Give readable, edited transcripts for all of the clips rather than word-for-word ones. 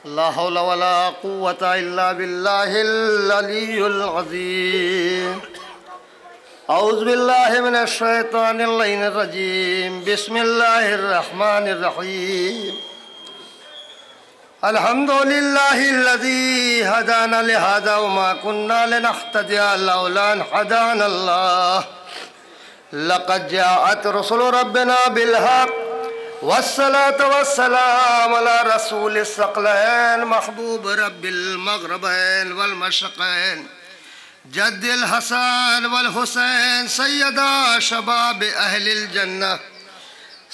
ला हौला वला कुव्वता इल्ला बिल्लाहिल अलिय्युल अज़ीम। औज़ु बिल्लाहि मिनश शैतानिर रजीम। बिस्मिल्लाहिर रहमानिर रहीम। अल्हम्दुलिल्लाहिल्लज़ी हदाना लिहाज़ा व मा कुन्ना लिनहतदिया लौला अन हदानल्लाह। लक़द जाअत रुसुलु रब्बिना बिल हक़्क़ वस्सलातु वस्सलामु अला रसूलिस सकलैन महबूब रब्बिल मग़रिबैन वल मशरिक़ैन जद्दिल हसन वल हुसैन सय्यदा शबाब अहलिल जन्नह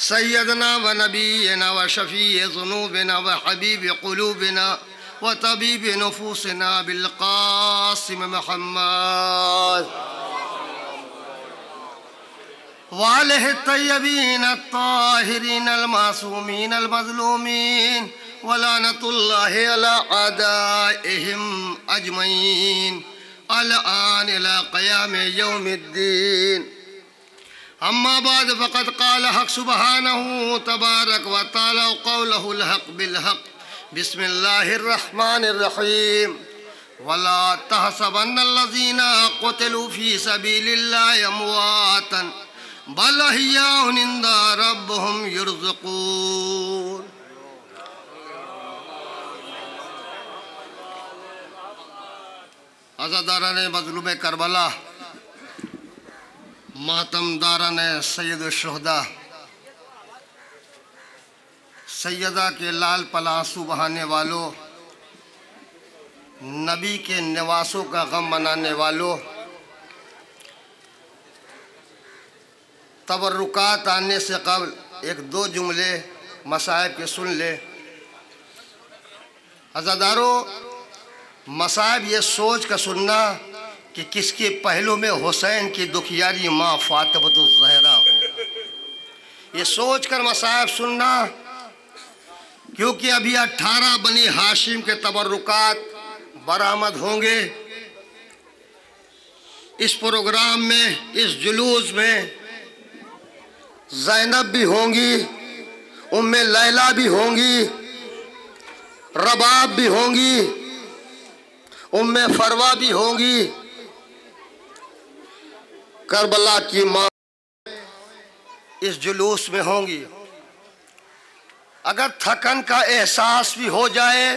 सय्यदना व नबीना व शफ़ीए ज़ुनूबिना व हबीब क़ुलूबिना व तबीब नुफूसिना बिल क़ासिम मुहम्मद वालिहि तय्यबीन अत्ताहिरीन अलमासूमीन अलमज़लूमीन वलानतुल्लाहि अला आदाइहिम अजमईन अलआन इला क़याम यौमिद्दीन। अम्मा बाद फ़क़द क़ाल हक़ सुब्हानहु तबारक व तआला क़ौलहुल हक़ बिल हक़। बिस्मिल्लाहिर रहमानिर रहीम। वला तहसबन्नल्लज़ीना क़ुतिलू फ़ी सबीलिल्लाहि अमवातन बल अहय्याउन इंदा रब्बिहिम युरज़क़ून। अज़ादारान मज़लूम करबला, मातमदारान सैयद शुहदा, सैयदा के लाल पलासू बहाने वालों, नबी के निवासों का गम मनाने वालों, तबर्रुकात आने से कबल एक दो जुमले मसाइब के सुन ले। अज़ादारों, मसाइब ये सोच कर सुनना कि किसके पहलू में हुसैन की दुखियारी माँ फातिमतुज़ ज़हरा हो। ये सोच कर मसाइब सुनना, क्योंकि अभी 18 बनी हाशिम के तबर्रुकात बरामद होंगे। इस प्रोग्राम में, इस जुलूस में ज़ैनब भी होंगी, उम्मे लैला भी होंगी, रबाब भी होंगी, उम्मे फरवा भी होंगी, करबला की माँ इस जुलूस में होंगी। अगर थकन का एहसास भी हो जाए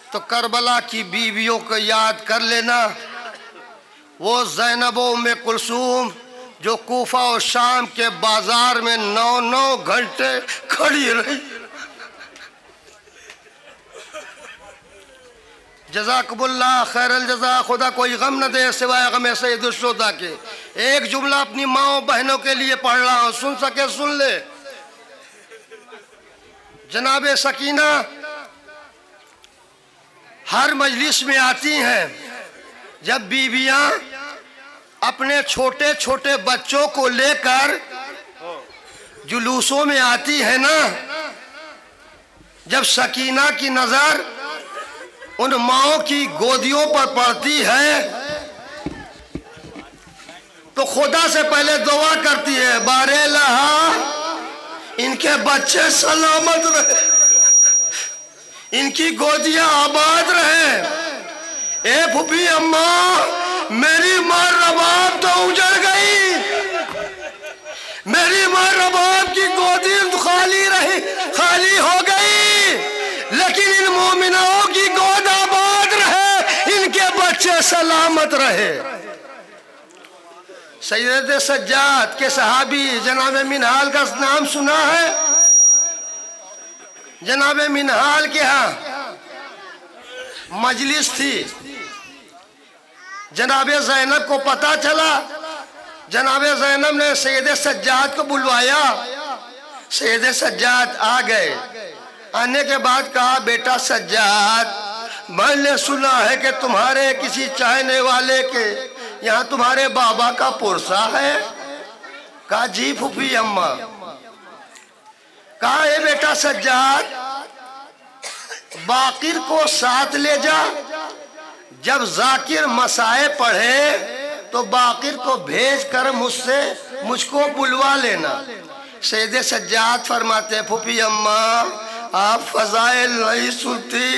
तो करबला की बीवियों को याद कर लेना। वो ज़ैनब उम्मे कुलसूम जो कूफा और शाम के बाजार में 9-9 घंटे खड़ी रही। जज़ाकुमुल्लाह खैरल जज़ा। खुदा कोई गम न दे सिवाय गम सैयदुश शुहदा के। एक जुमला अपनी माओ बहनों के लिए पढ़ रहा हूँ, सुन सके सुन ले। जनाबे सकीना हर मजलिस में आती हैं। जब बीवियां अपने छोटे छोटे बच्चों को लेकर जुलूसों में आती है ना, जब सकीना की नजर उन माओं की गोदियों पर पड़ती है तो खुदा से पहले दुआ करती है, बारे लहा इनके बच्चे सलामत रहे, इनकी गोदियां आबाद रहे। ए फूफी अम्मा, मेरी माँ रबाब तो उजड़ गई, मेरी माँ रबाब की गोदी खाली रही, खाली हो गई, लेकिन इन मोमिनाओं की गोद आबाद रहे, इनके बच्चे सलामत रहे। सैयद सज्जाद के सहाबी जनाब मिनहाल का नाम सुना है? जनाब मिनहाल के यहाँ मजलिस थी। जनाब ज़ैनब को पता चला, जनाब ज़ैनब ने सैयद सज्जाद को बुलवाया। सैयद सज्जाद आ गए। आने के बाद कहा, बेटा सज्जाद, मैंने सुना है कि तुम्हारे किसी चाहने वाले के यहाँ तुम्हारे बाबा का पुरसा है। कहा, जी फूफी अम्मा। कहा, ए बेटा सज्जाद, बाकिर को साथ ले जा, जब जाकिर मसाए पढ़े तो बाकिर को भेज कर मुझको बुलवा लेना। सैयद सज्जाद फरमाते, फूफी अम्मा आप फजाइल नहीं सुनती।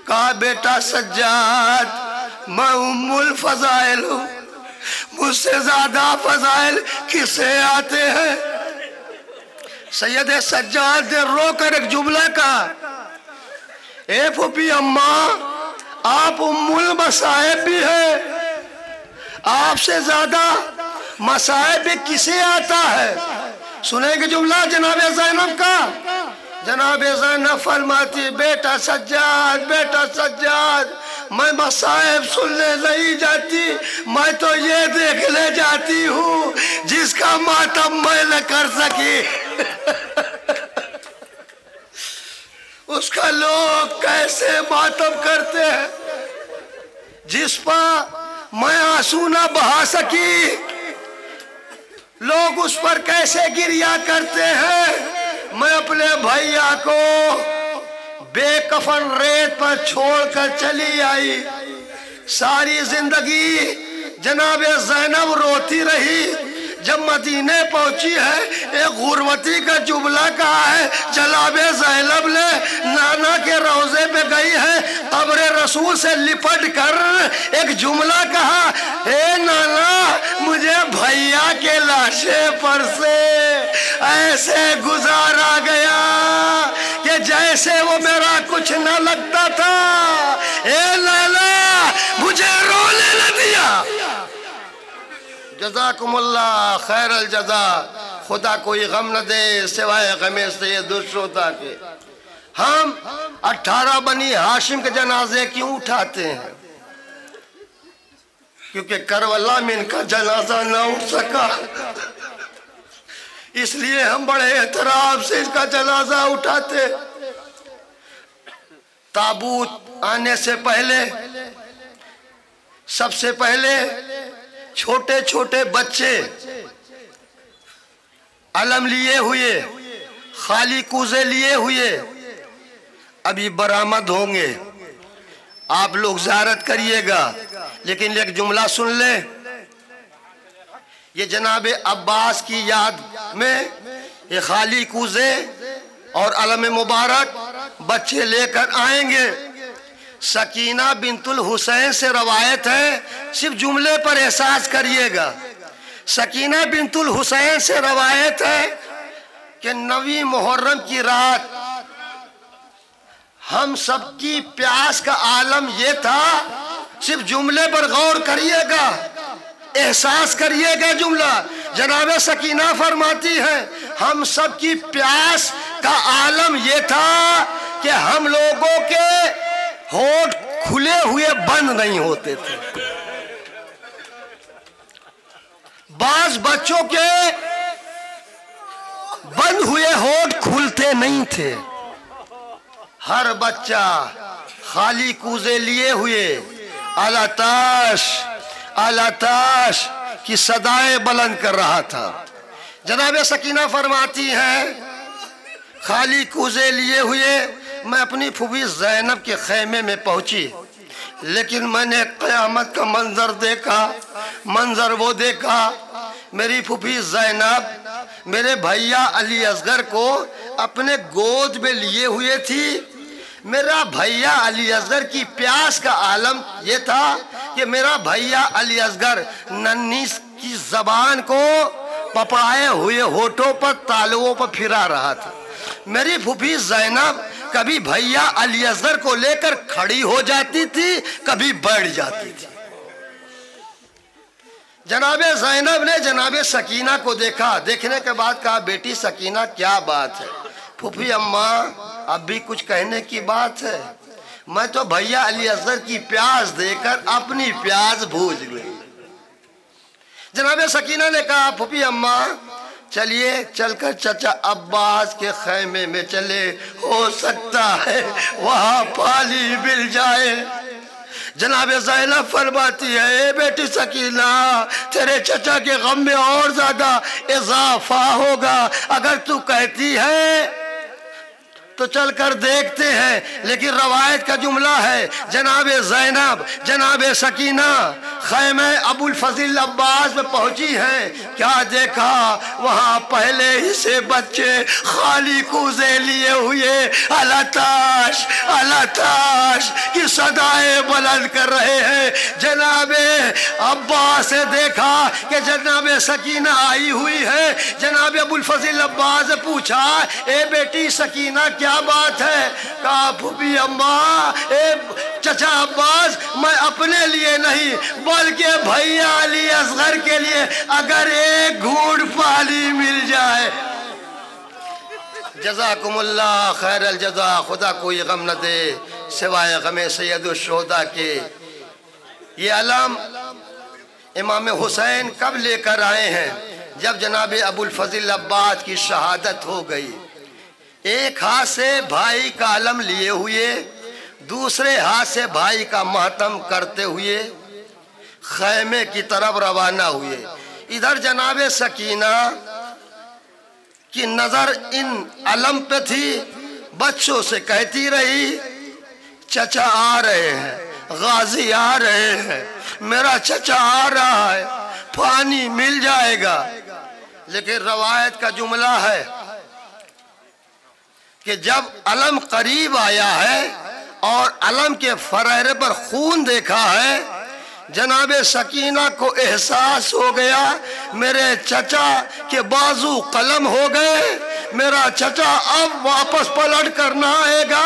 कहा बेटा सज्जाद मैं उम्मुल फजाइल हूँ, मुझसे ज्यादा फजाइल किसे आते हैं। सैयद सज्जाद ने रोकर एक जुमला कहा, ए फूफी अम्मा आप उम्मुल मसाइब भी है, आपसे ज्यादा मसाइब भी किसे आता है। सुनेंगे जुमला जनाब ज़ैनब का। जनाब ज़ैनब फरमाती बेटा सज्जाद मैं मसाइब सुनने नहीं जाती, मैं तो ये देखने जाती हूँ जिसका मातम मैं न कर सकी उसका लोग कैसे मातम करते हैं, जिस पर मैं आंसू न बहा सकी लोग उस पर कैसे गिरिया करते हैं। मैं अपने भैया को बेकफन रेत पर छोड़कर चली आई, सारी जिंदगी जनाब ज़ैनब रोती रही। जब मदीने पहुंची है एक गुरबती का जुमला कहा है, जनाब ज़ैनब ने नाना के रोजे पे गई है, कब्र रसूल से लिपट कर एक जुमला कहा, ए नाना मुझे भैया के लाशे पर से ऐसे गुजारा गया कि जैसे वो मेरा कुछ न लगता था। ए नाना मुझे रोने न दिया। जज़ाकुमुल्लाह खैरल जज़ा। खुदा कोई गम न दे सिवाय गमे से दुश्रोता के। हम 18 बनी हाशिम के जनाजे क्यों उठाते हैं? क्योंकि करबला में इनका जनाजा न उठ सका, इसलिए हम बड़े एहतराम से इसका जनाजा उठाते। ताबूत आने से पहले सबसे पहले छोटे छोटे बच्चे अलम लिए हुए, खाली कूजे लिए हुए अभी बरामद होंगे। आप लोग ज़ियारत करिएगा, लेकिन एक जुमला सुन ले। ये जनाब अब्बास की याद में ये खाली कूजे और अलम मुबारक बच्चे लेकर आएंगे। सकीना बिंतुल हुसैन से रवायत है, सिर्फ जुमले पर एहसास करिएगा। सकीना बिंतुल हुसैन से रवायत है कि 9वीं मुहर्रम की रात हम सबकी प्यास का आलम ये था, सिर्फ जुमले पर गौर करिएगा, एहसास करिएगा जुमला। जनाब सकीना फरमाती है हम सबकी प्यास का आलम ये था कि हम लोगों के होठ खुले हुए बंद नहीं होते थे। बाज बच्चों के बंद हुए होठ खुलते नहीं थे। हर बच्चा खाली कूजे लिए हुए अलाताश की सदाएं बुलंद कर रहा था। जनाब सकीना फरमाती है खाली कूजे लिए हुए मैं अपनी फूफी ज़ैनब के खैमे में पहुंची, लेकिन मैंने क़यामत का मंजर देखा। मंजर वो देखा, मेरी फूफी ज़ैनब मेरे भैया अली असगर को अपने गोद में लिए हुए थी। मेरा भैया अली असगर की प्यास का आलम ये था कि मेरा भैया अली असगर नन्ही की जबान को पपड़ाए हुए होठों पर तालुओं पर फिरा रहा था। मेरी फूफी ज़ैनब कभी भैया अली असगर को लेकर खड़ी हो जाती थी, कभी बैठ जाती थी। जनाब ज़ैनब ने जनाब सकीना को देखा, देखने के बाद कहा बेटी सकीना क्या बात है? फूफी अम्मा अब भी कुछ कहने की बात है, मैं तो भैया अली असगर की प्यास देकर अपनी प्यास भूल गई। जनाब सकीना ने कहा फूफी अम्मा चलिए चलकर चचा अब्बास के खैमे में चले, हो सकता है वहां पानी मिल जाए। जनाब ज़ैनब फरमाती है ए बेटी सकीना तेरे चचा के गम में और ज्यादा इजाफा होगा, अगर तू कहती है तो चलकर देखते हैं। लेकिन रवायत का जुमला है जनाब ज़ैनब जनाब सकीना खैमे अबुल फजील अब्बास में पहुंची हैं, क्या देखा वहां पहले ही से बच्चे खाली कूजे लिए हुए अलताश अलताश की सदाएं बुलंद कर रहे हैं। जनाबे अब्बास से देखा कि जनाबे सकीना आई हुई है। जनाबे अबुल फजील अब्बास से पूछा, ए बेटी सकीना क्या बात है? कहा फूफी अम्मा, ए चचा अब्बास, मैं अपने लिए नहीं बल्कि भैया अली असगर के लिए अगर एक घूंट पानी मिल जाए। जज़ाकुमुल्लाह खैरल जज़ा, खुदा कोई गम न दे सिवाय गमे सैयदुल शुहदा के। ये अलम इमाम हुसैन कब लेकर आए हैं? जब जनाब अबुल फजील अब्बास की शहादत हो गई। एक हाथ से भाई का अलम लिए हुए, दूसरे हाथ से भाई का मातम करते हुए खैमे की तरफ रवाना हुए। इधर जनाबे सकीना की नजर इन अलम पे थी। बच्चों से कहती रही, चचा आ रहे हैं, गाजी आ रहे हैं, मेरा चचा आ रहा है, पानी मिल जाएगा। लेकिन रवायत का जुमला है कि जब अलम करीब आया है और अलम के फरहरे पर खून देखा है, जनाबे सकीना को एहसास हो गया मेरे चचा के बाजू कलम हो गए, मेरा चचा अब वापस पलट करना आएगा।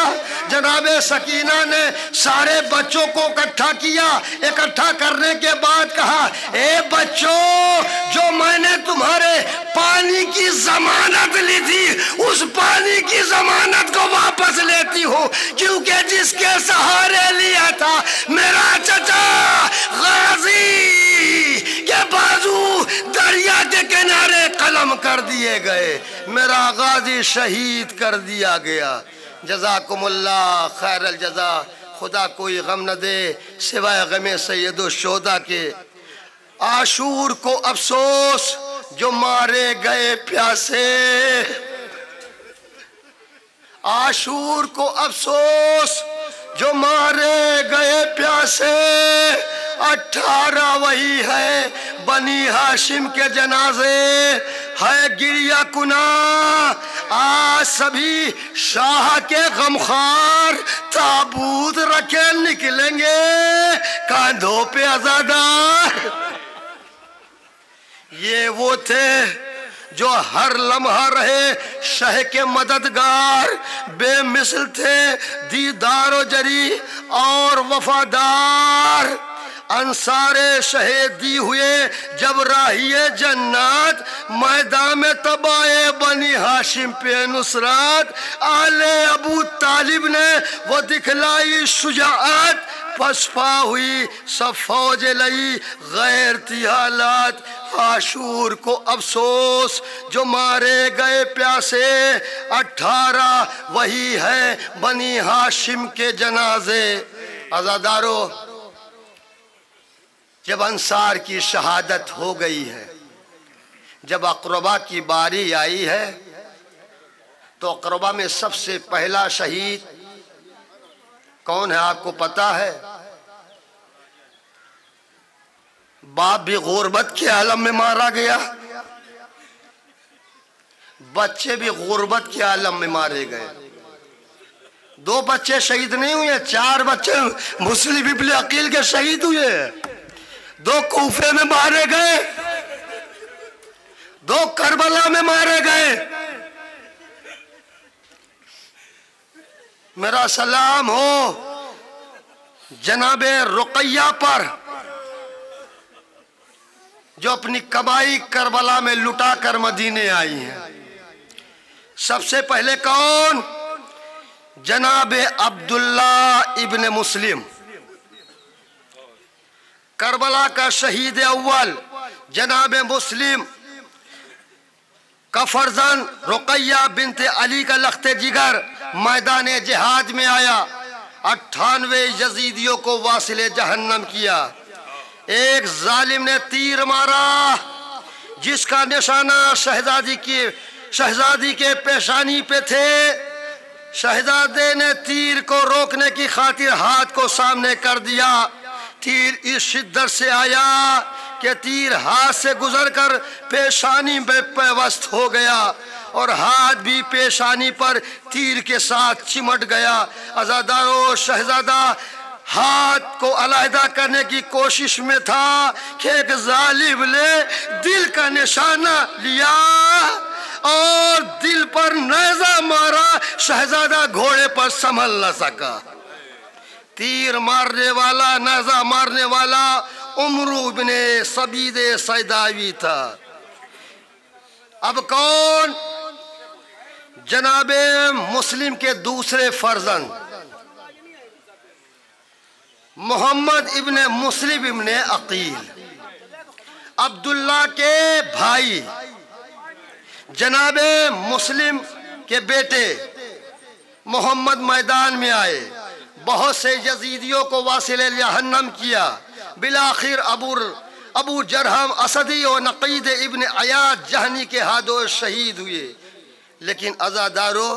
जनाबे सकीना ने सारे बच्चों को इकट्ठा किया। इकट्ठा करने के बाद कहा, ए बच्चों, जो मैंने तुम्हारे पानी की जमानत ली थी, उस पानी की जमानत को वापस लेती हूँ, क्योंकि जिसके सहारे लिया था मेरा चचा गाजी के बाजू दरिया के किनारे कलम कर दिए गए, मेरा गाजी शहीद कर दिया गया। जज़ाकुमुल्लाह खैरल जज़ा, खुदा कोई गम न दे सिवाय गमे सैयदुल शुहदा के। आशूर को अफसोस जो मारे गए प्यासे, आशूर को अफसोस जो मारे गए प्यासे। 18 वही है बनी हाशिम के जनाजे, है गिरिया कुना आज सभी शाह के गमखार, ताबूत रखे निकलेंगे कांधों पे अज़ादार। ये वो थे जो हर लम्हा रहे शह के मददगार, बेमिसल थे दीदारो जरी और वफादार। अंसारे शहीदी हुए जब राहिए जन्नत, मैदान में तबाए बनी हाशिम पे नुसरत। आले अबू तालिब ने वो दिखलाई शुजाअत, पसपा हुई सब फौज लई गैरती हालात। आशूर को अफसोस जो मारे गए प्यासे, 18 वही है बनी हाशिम के जनाजे। आज़ादारो, जब अंसार की शहादत हो गई है, जब अक़रबा की बारी आई है, तो अक़रबा में सबसे पहला शहीद कौन है आपको पता है? बाप भी गुर्बत के आलम में मारा गया, बच्चे भी गुर्बत के आलम में मारे गए। 2 बच्चे शहीद नहीं हुए, 4 बच्चे मुस्लिम इब्न अकील के शहीद हुए। 2 कूफे में मारे गए, 2 करबला में मारे गए। मेरा सलाम हो जनाबे रुकैया पर, जो अपनी कमाई करबला में लुटा कर मदीने आई हैं। सबसे पहले कौन? जनाबे अब्दुल्ला इब्न मुस्लिम, करबला का शहीद अव्वल। जनाबे मुस्लिम का फर्जन रुकैया बिनते अली का लख्ते जिगर मैदान जिहाद में आया, 98 यजीदियों को वासिले जहन्नम किया। एक जालिम ने तीर मारा जिसका निशाना शहजादी के पेशानी पे थे। शहजादे ने तीर को रोकने की खातिर हाथ को सामने कर दिया, तीर इस शिद्दत से आया कि तीर हाथ से गुजरकर पेशानी में पेवस्त हो गया और हाथ भी पेशानी पर तीर के साथ चिमट गया। अज़ादारो शहजादा हाथ को अलहदा करने की कोशिश में था कि एक जालिम ने दिल का निशाना लिया और दिल पर नेज़ा मारा। शहजादा घोड़े पर संभल न सका। तीर मारने वाला, नेज़ा मारने वाला उमरू इब्ने सबीद सैदावी था। अब कौन? जनाबे मुस्लिम के दूसरे फर्जंद मोहम्मद इब्ने मुस्लिम इब्ने अकील, अब्दुल्ला के भाई जनाबे मुस्लिम के बेटे मोहम्मद मैदान में आए। बहुत से यजीदियों को वासिले जहन्नम किया। बिलाखिर अबू जरहम असदी और नकीद इब्न अयाद जहनी के हाथों शहीद हुए। लेकिन अज़ादारो,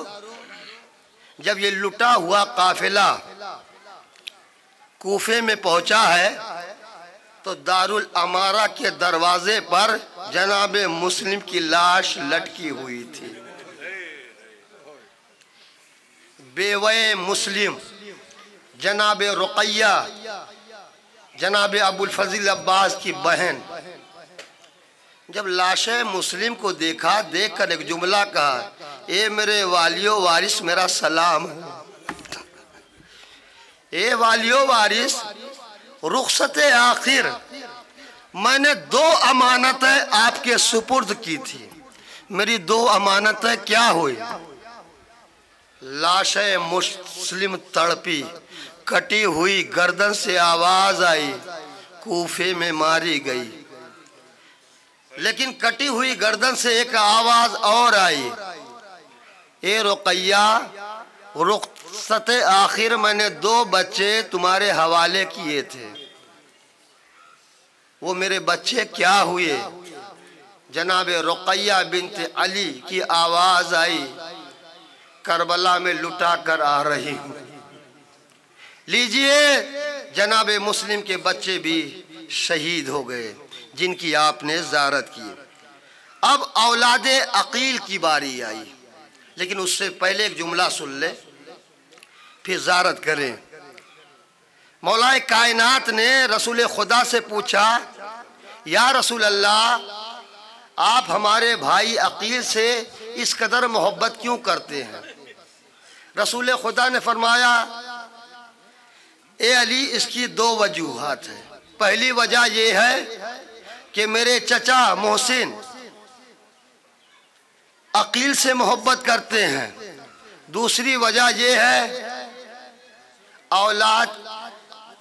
जब ये लुटा हुआ काफिला कूफे में पहुंचा है तो दारुल अमारा के दरवाजे पर जनाबे मुस्लिम की लाश लटकी हुई थी। बेवे मुस्लिम जनाबे रुक़ैया, जनाबे अबुल फजील अब्बास की बहन, जब लाशे मुस्लिम को देखा, देखकर एक जुमला कहा, ए मेरे वालियो वारिस मेरा सलाम। ए वालियो वारिस, रुखसत आखिर मैंने 2 अमानतें आपके सुपुर्द की थी। मेरी 2 अमानतें क्या हुई? लाशे मुस्लिम तड़पी, कटी हुई गर्दन से आवाज आई, कूफे में मारी गई। लेकिन कटी हुई गर्दन से एक आवाज और आई, ए रुक़ैया, रुख़सत आखिर मैंने 2 बच्चे तुम्हारे हवाले किए थे, वो मेरे बच्चे क्या हुए? जनाबे रुक़ैया बिन्त अली की आवाज आई, करबला में लुटा कर आ रही हूँ। लीजिए, जनाबे मुस्लिम के बच्चे भी शहीद हो गए जिनकी आपने ज़ियारत की। अब औलादे अकील की बारी आई, लेकिन उससे पहले एक जुमला सुन ले, फिर ज़ियारत करें। मौलाए कायनात ने रसूल खुदा से पूछा, या रसूल अल्लाह, आप हमारे भाई अकील से इस कदर मोहब्बत क्यों करते हैं? रसूल खुदा ने फरमाया, ए अली, इसकी 2 वजूहात है। पहली वजह यह है कि मेरे चचा मोहसिन अकील से मोहब्बत करते हैं। दूसरी वजह यह है, औलाद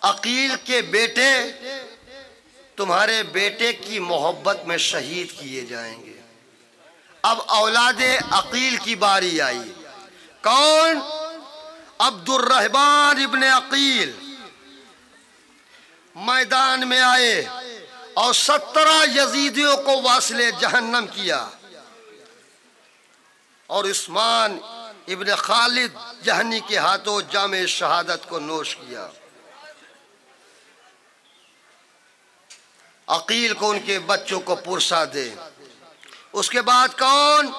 अकील के बेटे तुम्हारे बेटे की मोहब्बत में शहीद किए जाएंगे। अब औलादे अकील की बारी आई। कौन? अब्दुर्रहमान इब्ने अकील मैदान में आए और 17 यजीदियों को वासिले जहन्नम किया और उस्मान इब्ने खालिद जहनी के हाथों जामे शहादत को नोश किया। अकील को उनके बच्चों को पुरसा दे। उसके बाद कौन?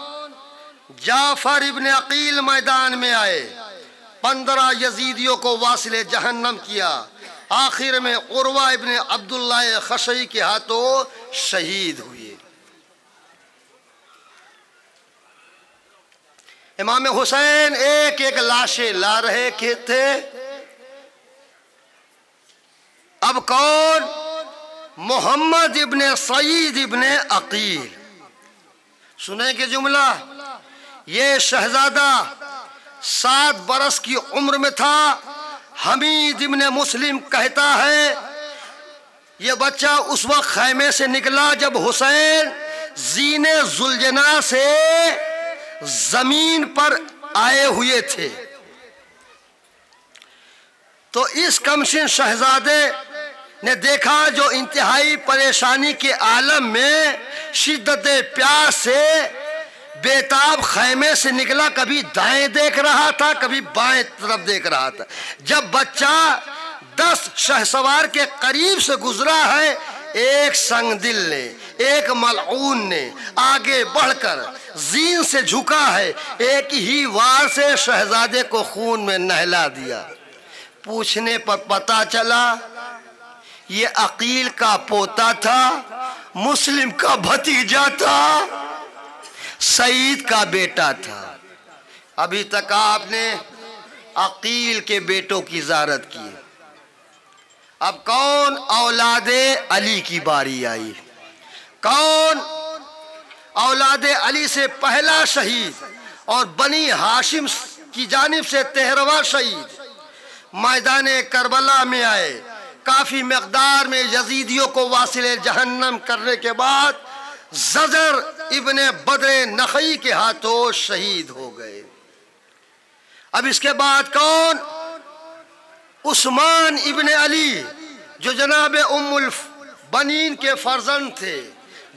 जाफर इब्ने अकील मैदान में आए, 15 यजीदियों को वासिले जहन्नम किया। आखिर में उर्वा इब्ने अब्दुल्ला खशई के हाथों शहीद हुए। इमाम हुसैन एक एक लाशें ला रहे थे। अब कौन? मोहम्मद इब्ने सईद इब्ने अकील। सुने के जुमला, ये शहजादा 7 बरस की उम्र में था। हमीद इब्ने मुस्लिम कहता है, ये बच्चा उस वक्त खैमे से निकला जब हुसैन जीने जुलजना से जमीन पर आए हुए थे। तो इस कमसिन शहजादे ने देखा जो इंतहाई परेशानी के आलम में शिद्दत प्यास से बेताब खैमे से निकला। कभी दाएं देख रहा था, कभी बाएं तरफ देख रहा था। जब बच्चा 10 शहसवार के करीब से गुजरा है, एक संगदिल ने, एक मलऊन ने आगे बढ़कर जीन से झुका है, एक ही वार से शहजादे को खून में नहला दिया। पूछने पर पता चला ये अकील का पोता था, मुस्लिम का भतीजा था, सईद का बेटा था। अभी तक आपने अकील के बेटों की ज़ियारत की, अब कौन औलादे अली की बारी आई। कौन औलादे अली से पहला शहीद और बनी हाशिम की जानिब से 13वां शहीद मैदान करबला में आए। काफी मकदार में यजीदियों को वासिले जहन्नम करने के बाद ज़जर इब्ने बदर नखई के हाथों शहीद हो गए। अब इसके बाद कौन? उस्मान इब्ने अली जो जनाब उम्मुल बनीन के फर्जंद थे,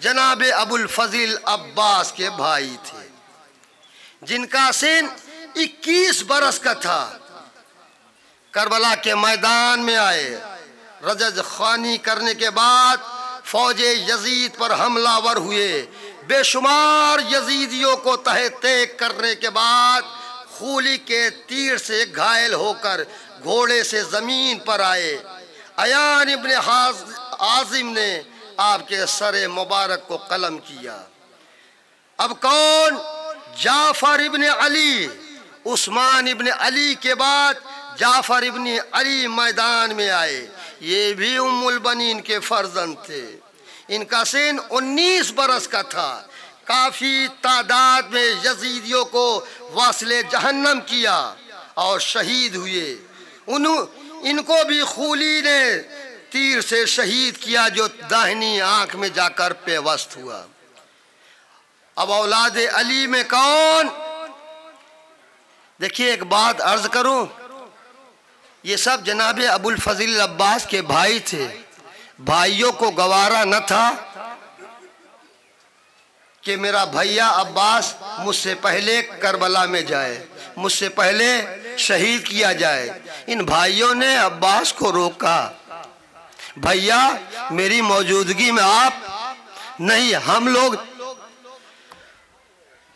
जनाब अबुल फजील अब्बास के भाई थे, जिनका सिन 21 बरस का था। करबला के मैदान में आए, रजज खानी करने के बाद फौजे यजीद पर हमलावर हुए। बेशुमार यजीदियों को तहे तेग करने के बाद खूली के तीर से घायल होकर घोड़े से जमीन पर आए। अयान इब्ने आजिम ने आपके सरे मुबारक को कलम किया। अब कौन? जाफर इब्ने अली। उस्मान इब्ने अली के बाद जाफर इब्ने अली मैदान में आए। ये भी उम्मुल बनीन के फर्जंद थे। इनका सिन 19 बरस का था। काफी तादाद में यजीदियों को वासिले जहन्नम किया और शहीद हुए। इनको भी खूली ने तीर से शहीद किया, जो दाहिनी आंख में जाकर पेवस्त हुआ। अब औलादे अली में कौन? देखिए, एक बात अर्ज करूं, ये सब जनाबे अबुल फजील अब्बास के भाई थे। भाइयों को गवारा न था कि मेरा भैया अब्बास मुझसे पहले करबला में जाए, मुझसे पहले शहीद किया जाए। इन भाइयों ने अब्बास को रोका, भैया मेरी मौजूदगी में आप नहीं, हम लोग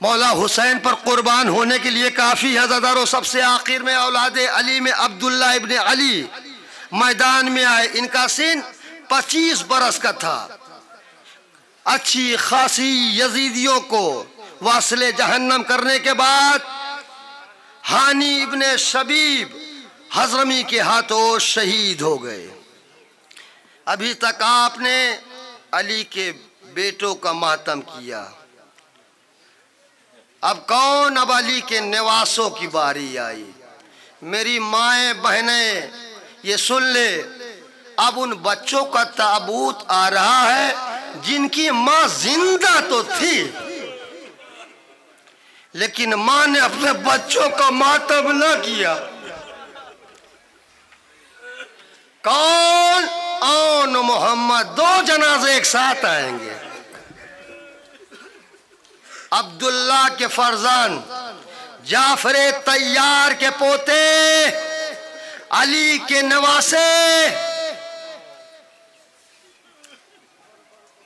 मौला हुसैन पर कुर्बान होने के लिए काफी हज़ादारों। सबसे आखिर में औलादे अली में अब्दुल्ला इब्ने अली मैदान में आए। इनका सिन 25 बरस का था। अच्छी खासी यजीदियों को वासिले जहन्नम करने के बाद हानी इब्ने शबीब हजरमी के हाथों शहीद हो गए। अभी तक आपने अली के बेटों का मातम किया। अब कौन? अब अली के निवासों की बारी आई। मेरी माएँ बहनें ये सुन ले, अब उन बच्चों का ताबूत आ रहा है जिनकी माँ जिंदा तो थी, लेकिन माँ ने अपने बच्चों का मातम न किया। कौन? औन मोहम्मद। 2 जनाजे एक साथ आएंगे। अब्दुल्ला के फरजान जाफरे तैयार के पोते अली के नवासे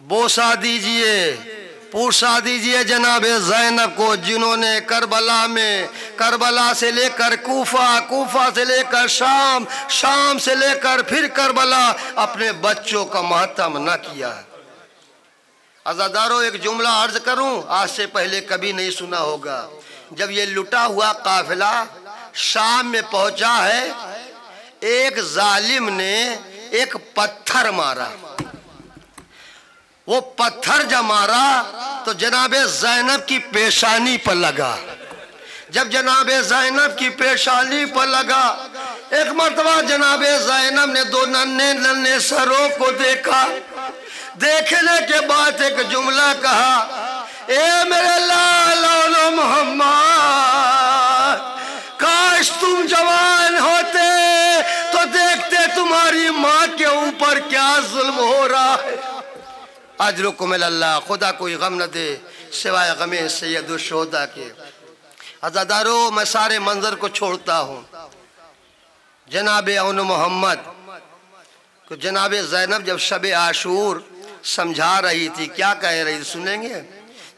बोसा दीजिए, पूछा दीजिए जनाबे ज़ैनब को, जिन्होंने करबला से लेकर कूफा, कूफा से लेकर शाम, शाम से लेकर फिर करबला अपने बच्चों का मातम न किया। अज़ादारों, एक जुमला अर्ज करूं, आज से पहले कभी नहीं सुना होगा। जब ये लुटा हुआ काफिला शाम में पहुंचा है, एक जालिम ने एक पत्थर मारा। वो पत्थर जब मारा तो जनाबे ज़ैनब की पेशानी पर लगा। जब जनाबे ज़ैनब की पेशानी पर लगा, एक मर्तबा जनाबे ज़ैनब ने 2 नन्हे नन्हे सरों को देखा। देखने के बाद एक जुमला कहा, ए मेरे लाला मोहम्मद, काश तुम जवान होते तो देखते तुम्हारी माँ के ऊपर क्या जुल्म हो रहा है। अजरुकुम अल्लाह, खुदा कोई गम न दे सिवाय गमे सैयदुल शुहदा के। अज़ादारों, मैं सारे मंजर को छोड़ता हूँ। जनाब औन मोहम्मद को जनाब ज़ैनब जब शब आशूर समझा रही थी, क्या कह रही थी सुनेंगे।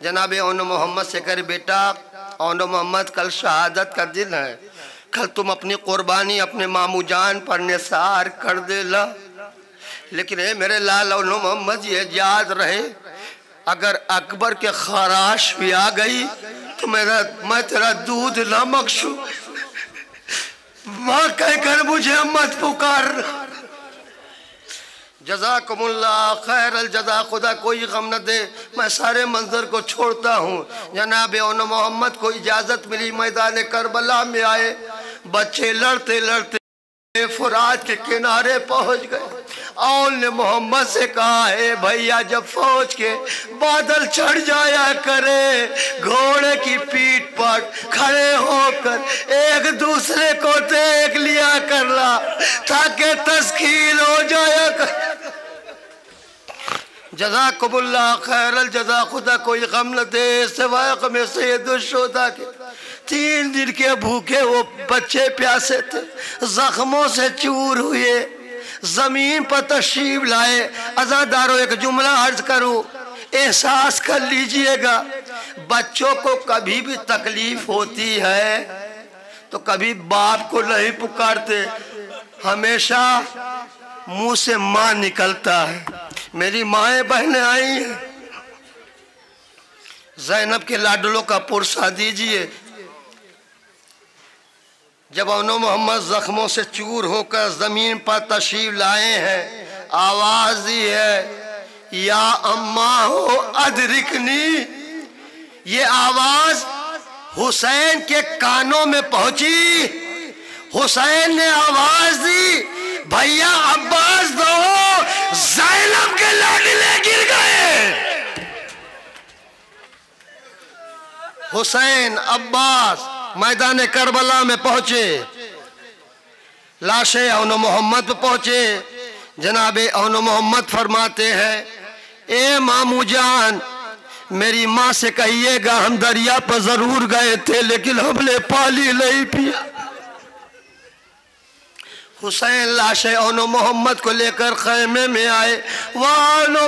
जनाब औन मोहम्मद से कह, बेटा औन मोहम्मद कल शहादत का दिन है, कल तुम अपनी कुर्बानी अपने मामू जान पर निसार कर देला, लेकिन है मेरे लाल औन मोहम्मद ये याद रहे अगर अकबर के खराश भी आ गई तो मैं तेरा दूध ना बख्शू, माँ कहकर मुझे मत पुकार। जज़ाकुमुल्लाह खैरल जज़ा, खुदा कोई गम न दे, मैं सारे मंजर को छोड़ता हूँ। जनाब औन मोहम्मद को इजाज़त मिली, मैदान करबला में आए, बच्चे लड़ते लड़ते फुरात के किनारे पहुँच गए। औन ने मोहम्मद से कहा है भैया जब फौज के बादल चढ़ जाया करे, घोड़े की पीठ पर खड़े होकर एक दूसरे को देख लिया करना ताकि तस्कील हो जाया कर। जज़ाकुमुल्लाह खैरल जज़ा, खुदा कोई गम न दे सिवाय गम सैयदुश्शुहदा के। 3 दिन के भूखे वो बच्चे प्यासे थे, जख्मों से चूर हुए, जमीन पर तशरीफ लाए। अज़ादारों एक जुमला अर्ज करूं, एहसास कर लीजिएगा, बच्चों को कभी भी तकलीफ होती है तो कभी बाप को नहीं पुकारते, हमेशा मुंह से माँ निकलता है। मेरी माएँ बहनें आई हैं, ज़ैनब के लाडलों का पुरसा दीजिए। जब औन मोहम्मद जख्मों से चूर होकर जमीन पर तशरीफ लाए हैं, आवाज दी है या अम्मा हो अदरिकनी। ये आवाज हुसैन के कानों में पहुंची। हुसैन ने आवाज दी भैया अब्बास दो, ज़ैनब के लाडले गिर गए। हुसैन अब्बास मैदान करबला में पहुंचे, लाशे औन मोहम्मद पे पहुंचे। जनाबे औन मोहम्मद फरमाते हैं, ए मामू जान मेरी माँ से कहिएगा हम दरिया पर जरूर गए थे लेकिन हमने पानी नहीं पिया। हुसैन लाशे औन मोहम्मद को लेकर खैमे में आए। वालो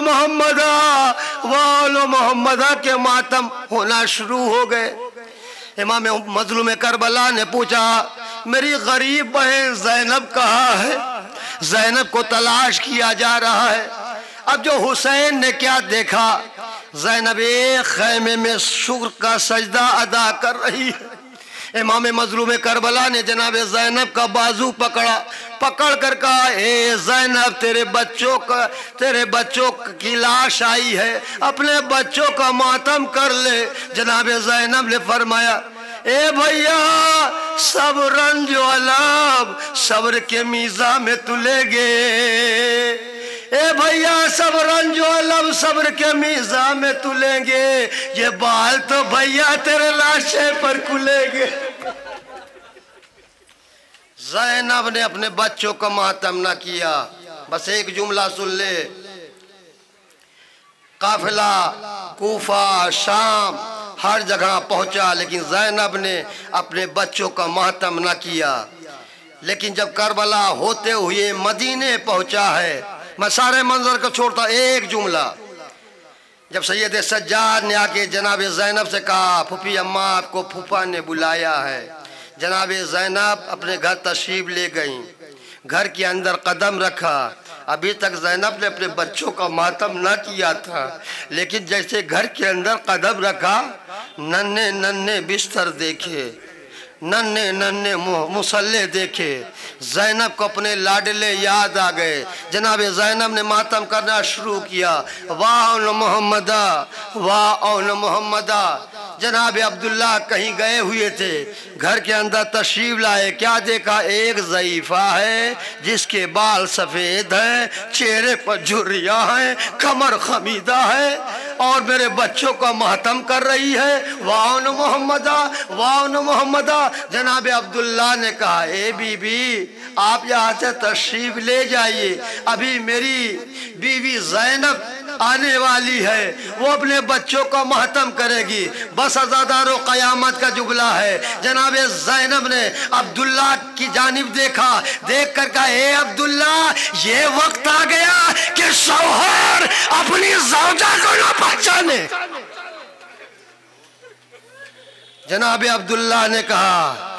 मोहम्मदा के मातम होना शुरू हो गए। इमाम मजलूम करबला ने पूछा मेरी गरीब बहन ज़ैनब कहाँ है? ज़ैनब को तलाश किया जा रहा है। अब जो हुसैन ने क्या देखा, ज़ैनब एक खैमे में शुक्र का सजदा अदा कर रही है। इमाम मजलूम करबला ने जनाब ज़ैनब का बाजू पकड़ा, पकड़ कर कहा ए ज़ैनब तेरे बच्चों की लाश आई है, अपने बच्चों का मातम कर ले। जनाब ज़ैनब ने फरमाया ए भैया सब्रन जो अलब सब्र के मीज़ा में तुलेगे। ए भैया सब्रन जो अलब सब्र के मीज़ा में तुलेंगे, ये बाल तो भैया तेरे लाशे पर खुलेंगे। ज़ैनब ने अपने बच्चों का मातम ना किया। बस एक जुमला सुन ले, काफिला कूफा शाम हर जगह पहुंचा लेकिन ज़ैनब ने अपने बच्चों का मातम ना किया। लेकिन जब करबला होते हुए मदीने पहुंचा है, मैं सारे मंजर को छोड़ता एक जुमला। जब सैयद सज्जाद ने आके जनाब ज़ैनब से कहा फूफी अम्मा आपको फूफा ने बुलाया है, जनाब ज़ैनब अपने घर तशरीफ ले गईं, घर के अंदर कदम रखा। अभी तक ज़ैनब ने अपने बच्चों का मातम ना किया था, लेकिन जैसे घर के अंदर कदम रखा, नन्हे नन्हे बिस्तर देखे, नन्हे नन्हे मुसल्ले देखे। ज़ैनब को अपने लाडले याद आ गए। जनाब ज़ैनब ने मातम करना शुरू किया, वाह औन मोहम्मदा, वाह औन मोहम्मदा। जनाब अब्दुल्ला कहीं गए हुए थे, घर के अंदर तशरीफ लाए। क्या देखा, एक ज़ईफ़ा है जिसके बाल सफ़ेद हैं, चेहरे पर झुर्रियाँ हैं, कमर खमीदा है और मेरे बच्चों का मातम कर रही है। वाह औन मोहम्मदा, वाह औन मोहम्मदा। जनाब अब्दुल्ला ने कहा ए बीबी आप यहाँ से तशरीफ ले जाइए, अभी मेरी बीवी ज़ैनब आने वाली है, वो अपने बच्चों को महतम करेगी। बस अज़ादारो क़यामत का जुमला है। जनाब ज़ैनब ने अब्दुल्ला की जानिब देखा, देख कर कहा, ए अब्दुल्ला, ये वक्त आ गया कि शौहर अपनी ज़ौजा को ना पहचाने। जनाब अब्दुल्ला ने कहा,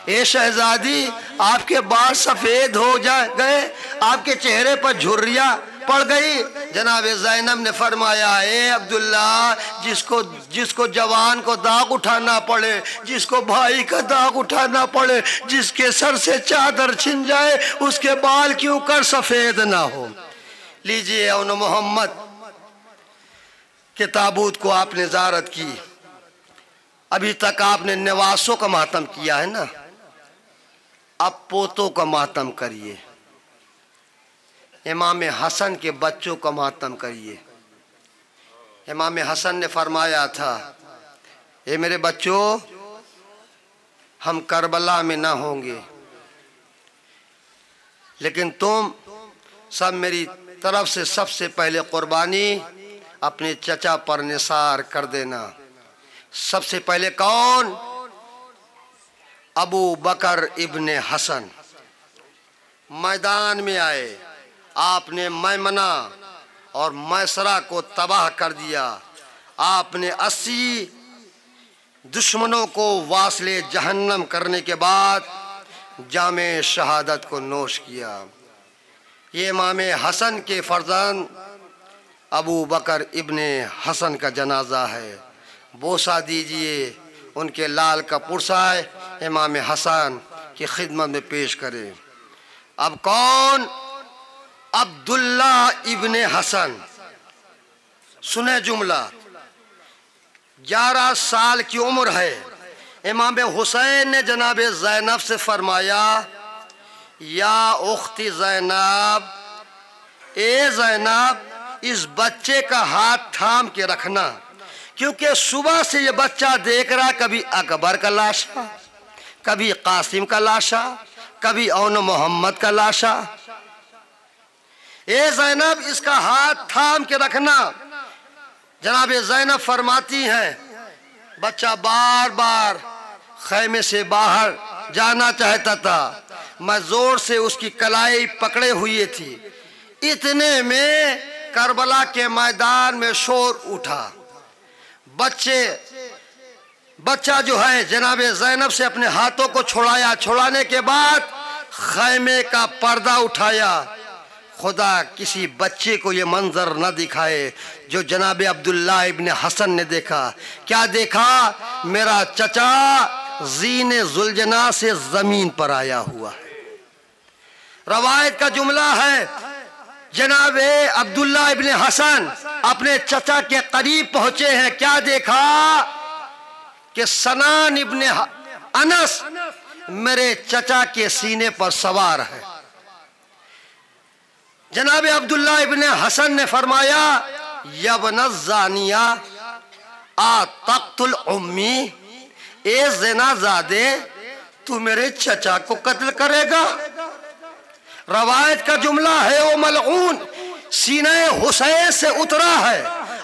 ए शहजादी, आपके बाल सफेद हो गए, आपके चेहरे पर झुर्रियां पड़ गई। जनाब ज़ैनब ने फरमाया, ए अब्दुल्ला, जिसको जवान को दाग उठाना पड़े, जिसको भाई का दाग उठाना पड़े, जिसके सर से चादर छिन जाए, उसके बाल क्यों कर सफेद ना हो। लीजिए उन मोहम्मद के ताबूत को आपने ज़ारत की, अभी तक आपने नवासों का मातम किया है ना, अब पोतों का मातम करिए, इमाम हसन के बच्चों का मातम करिए। इमाम हसन ने फरमाया था, ये मेरे बच्चों, हम करबला में ना होंगे, लेकिन तुम सब मेरी तरफ से सबसे पहले कुर्बानी अपने चचा पर निसार कर देना। सबसे पहले कौन? अबू बकर इब्ने हसन मैदान में आए। आपने मैमना और मैसरा को तबाह कर दिया। आपने 80 दुश्मनों को वासले जहन्नम करने के बाद जामे शहादत को नोश किया। ये इमाम हसन के फर्जंद अबू बकर इब्ने हसन का जनाजा है। बोसा दीजिए, उनके लाल का पुरसाए इमाम हसन की खिदमत में पेश करें। अब कौन? अब्दुल्ला इब्ने हसन। सुने जुमला, 11 साल की उम्र है। इमाम हुसैन ने जनाब ज़ैनब से फरमाया, या उख्ती ज़ैनब, ए ज़ैनब, इस बच्चे का हाथ थाम के रखना, क्योंकि सुबह से ये बच्चा देख रहा, कभी अकबर का लाशा, कभी कासिम का लाशा, कभी औन मोहम्मद का लाशा। ए ज़ैनब, इसका हाथ थाम के रखना। जनाब ज़ैनब फरमाती हैं, बच्चा बार बार खैमे से बाहर जाना चाहता था, मैं जोर से उसकी कलाई पकड़े हुए थी। इतने में करबला के मैदान में शोर उठा। बच्चा जो है जनाब ज़ैनब से अपने हाथों को छुड़ाया। छुड़ाने के बाद खैमे का पर्दा उठाया। खुदा किसी बच्चे को ये मंजर न दिखाए जो जनाब अब्दुल्ला इब्ने हसन ने देखा। क्या देखा? मेरा चचा ज़ीने ज़ुलजना से जमीन पर आया हुआ है। रवायत का जुमला है, जनाब अब्दुल्ला इब्ने हसन अपने चचा के करीब पहुंचे हैं। क्या देखा कि सनान इब्ने अनस मेरे चचा के सीने पर सवार है। जनाब अब्दुल्ला इब्ने हसन ने फरमाया, यबन ज़ानिया आ तक़्तुल उम्मी, ए ज़िनाज़ादे, तू मेरे चचा को कत्ल करेगा। रवायत का जुमला है, वो मलऊन सीने हुसैन से उतरा है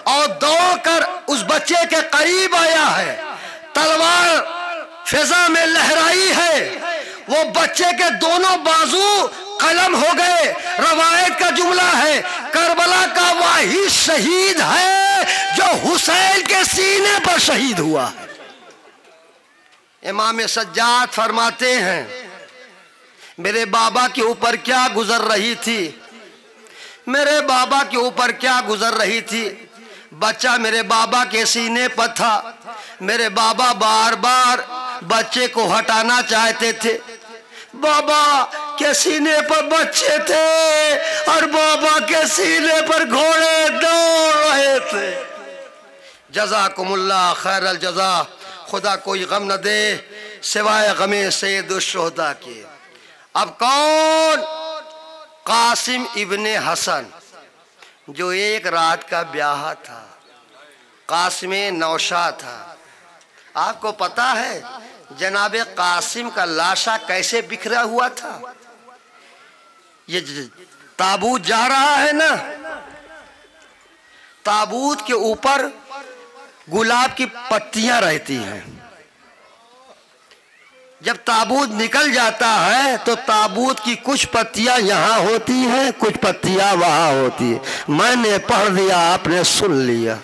और दौड़कर उस बच्चे के करीब आया है। तलवार फिजा में लहराई है। वो बच्चे के दोनों बाजू कलम हो गए। रवायत का जुमला है, करबला का वही शहीद है जो हुसैन के सीने पर शहीद हुआ है। इमाम सज्जाद फरमाते हैं, मेरे बाबा के ऊपर क्या गुजर रही थी, मेरे बाबा के ऊपर क्या गुजर रही थी। बच्चा मेरे बाबा के सीने पर था। मेरे बाबा बार बार बच्चे को हटाना चाहते थे। बाबा के सीने पर बच्चे थे और बाबा के सीने पर घोड़े दौड़ रहे थे। जज़ाकुमुल्लाह खैरल जज़ा। खुदा कोई गम न दे सिवाय गमे सैयदुश शुहदा के। अब कौन? कासिम इब्ने हसन, जो एक रात का ब्याह था। कासिम नौशा था। आपको पता है जनाब कासिम का लाशा कैसे बिखरा हुआ था? ये ताबूत जा रहा है ना, ताबूत के ऊपर गुलाब की पत्तियां रहती हैं। जब ताबूत निकल जाता है तो ताबूत की कुछ पत्तियां यहाँ होती हैं, कुछ पत्तियां वहां होती है। मैंने पढ़ दिया, आपने सुन लिया।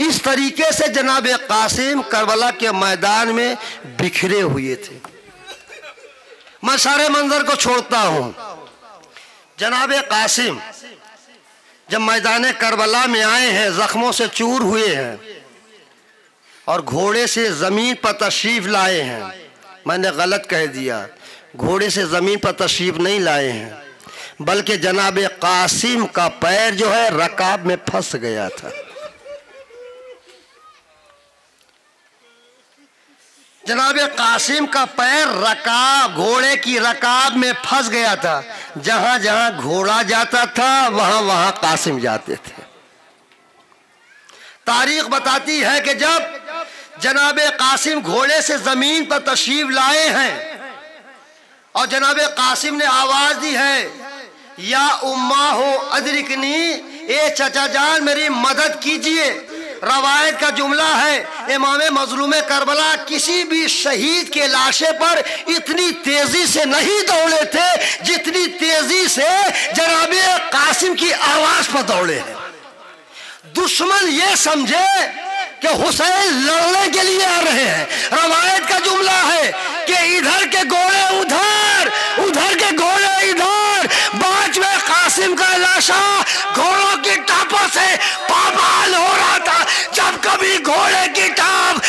इस तरीके से जनाब कासिम करबला के मैदान में बिखरे हुए थे। मैं सारे मंजर को छोड़ता हूं। जनाब कासिम जब मैदान करबला में आए हैं, जख्मों से चूर हुए हैं और घोड़े से जमीन पर तशरीफ लाए हैं। मैंने गलत कह दिया, घोड़े से जमीन पर तशरीफ नहीं लाए हैं, बल्कि जनाब कासिम का पैर जो है रकाब में फंस गया था। जनाब कासिम का पैर रकाब, घोड़े की रकाब में फंस गया था। जहां जहां घोड़ा जाता था वहां वहां कासिम जाते थे। तारीख बताती है कि जब जनाब कासिम घोड़े से जमीन पर तशरीफ लाए हैं और जनाब कासिम ने आवाज दी है, या उम्मा हो अदरिकनी, ए चचा जान मेरी मदद कीजिए। रवायत का जुमला है, इमाम मजलूम करबला किसी भी शहीद के लाशे पर इतनी तेजी से नहीं दौड़े थे जितनी तेजी से जनाब कासिम की आवाज पर दौड़े हैं। दुश्मन ये समझे कि हुसैन लड़ने के लिए आ रहे हैं। रवायत का जुमला है कि इधर के घोड़े उधर, उधर के घोड़े इधर। बाज में कासिम का लाशा घोड़ों की टापों से पामाल हो रहा था। जब कभी घोड़े की टाप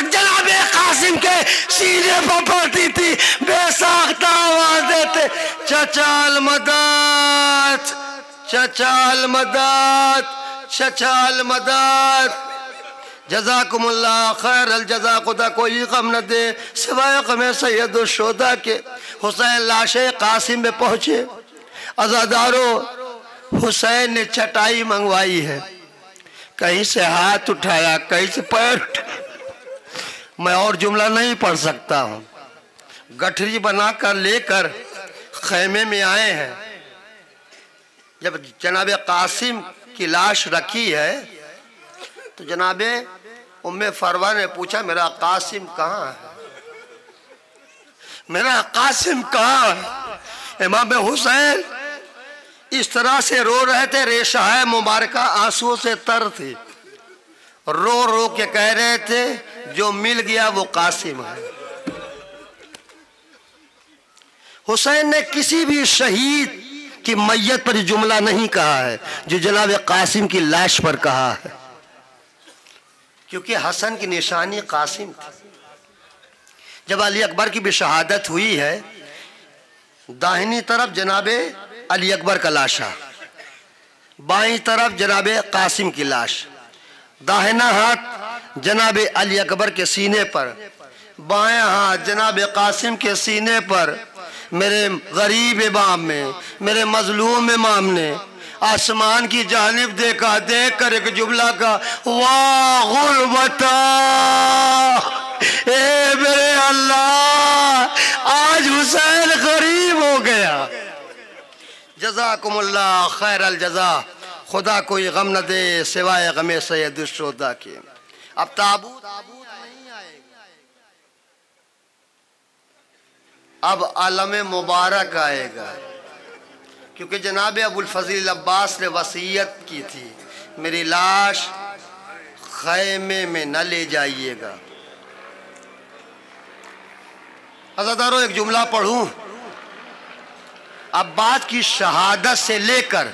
जनाब कासिम के सीने पर पड़ती थी, बेसाख्ता आवाज देते, चचाल मदद, चचाल मदद, चचाल मदद। जज़ाकुमुल्लाह खैर अल जज़ा। खुदा कोई गम न दे सिवाय गम सैयद शोदा के। हुसैन लाशे कासिम में पहुंचे। अज़ादारों, हुसैन ने चटाई मंगवाई है, कहीं से हाथ उठाया, कहीं से पैर उठाया। मैं और जुमला नहीं पढ़ सकता हूं। गठरी बनाकर लेकर खैमे में आए हैं। जब जनाब कासिम की लाश रखी है तो जनाबे उम्मे फरवा ने पूछा, मेरा कासिम कहाँ है, मेरा कासिम कहाँ है। इमाम हुसैन इस तरह से रो रहे थे, रेशा मुबारका आंसुओं से तर थी। रो रो के कह रहे थे, जो मिल गया वो कासिम है। हुसैन ने किसी भी शहीद की मैयत पर जुमला नहीं कहा है जो जनाब कासिम की लाश पर कहा है, क्योंकि हसन की निशानी कासिम थी। जब अली अकबर की भी शहादत हुई है, दाहिनी तरफ जनाबे अली अकबर का लाशा, बाईं तरफ जनाबे कासिम की लाश, दाहिना हाथ जनाबे अली अकबर के सीने पर, बायां हाथ जनाबे कासिम के सीने पर। मेरे गरीब इमाम में, मेरे मजलूम इमाम ने आसमान की जानिब देखा, देख कर एक जुमला का, वाह गुर्बता, ए मेरे अल्लाह, आज हुसैन गरीब हो गया। जज़ाकुमुल्लाह खैर अल जज़ा। खुदा कोई गम न दे सिवाय गमे सैयद शुहदा के। अब ताबूत नहीं आएगा, अब आलम मुबारक आएगा, क्योंकि जनाब अबुल फजील अब्बास ने वसीयत की थी, मेरी लाश खैमे में न ले जाइएगा। अज़ादारों, एक जुमला पढ़ूं। अब्बास की शहादत से लेकर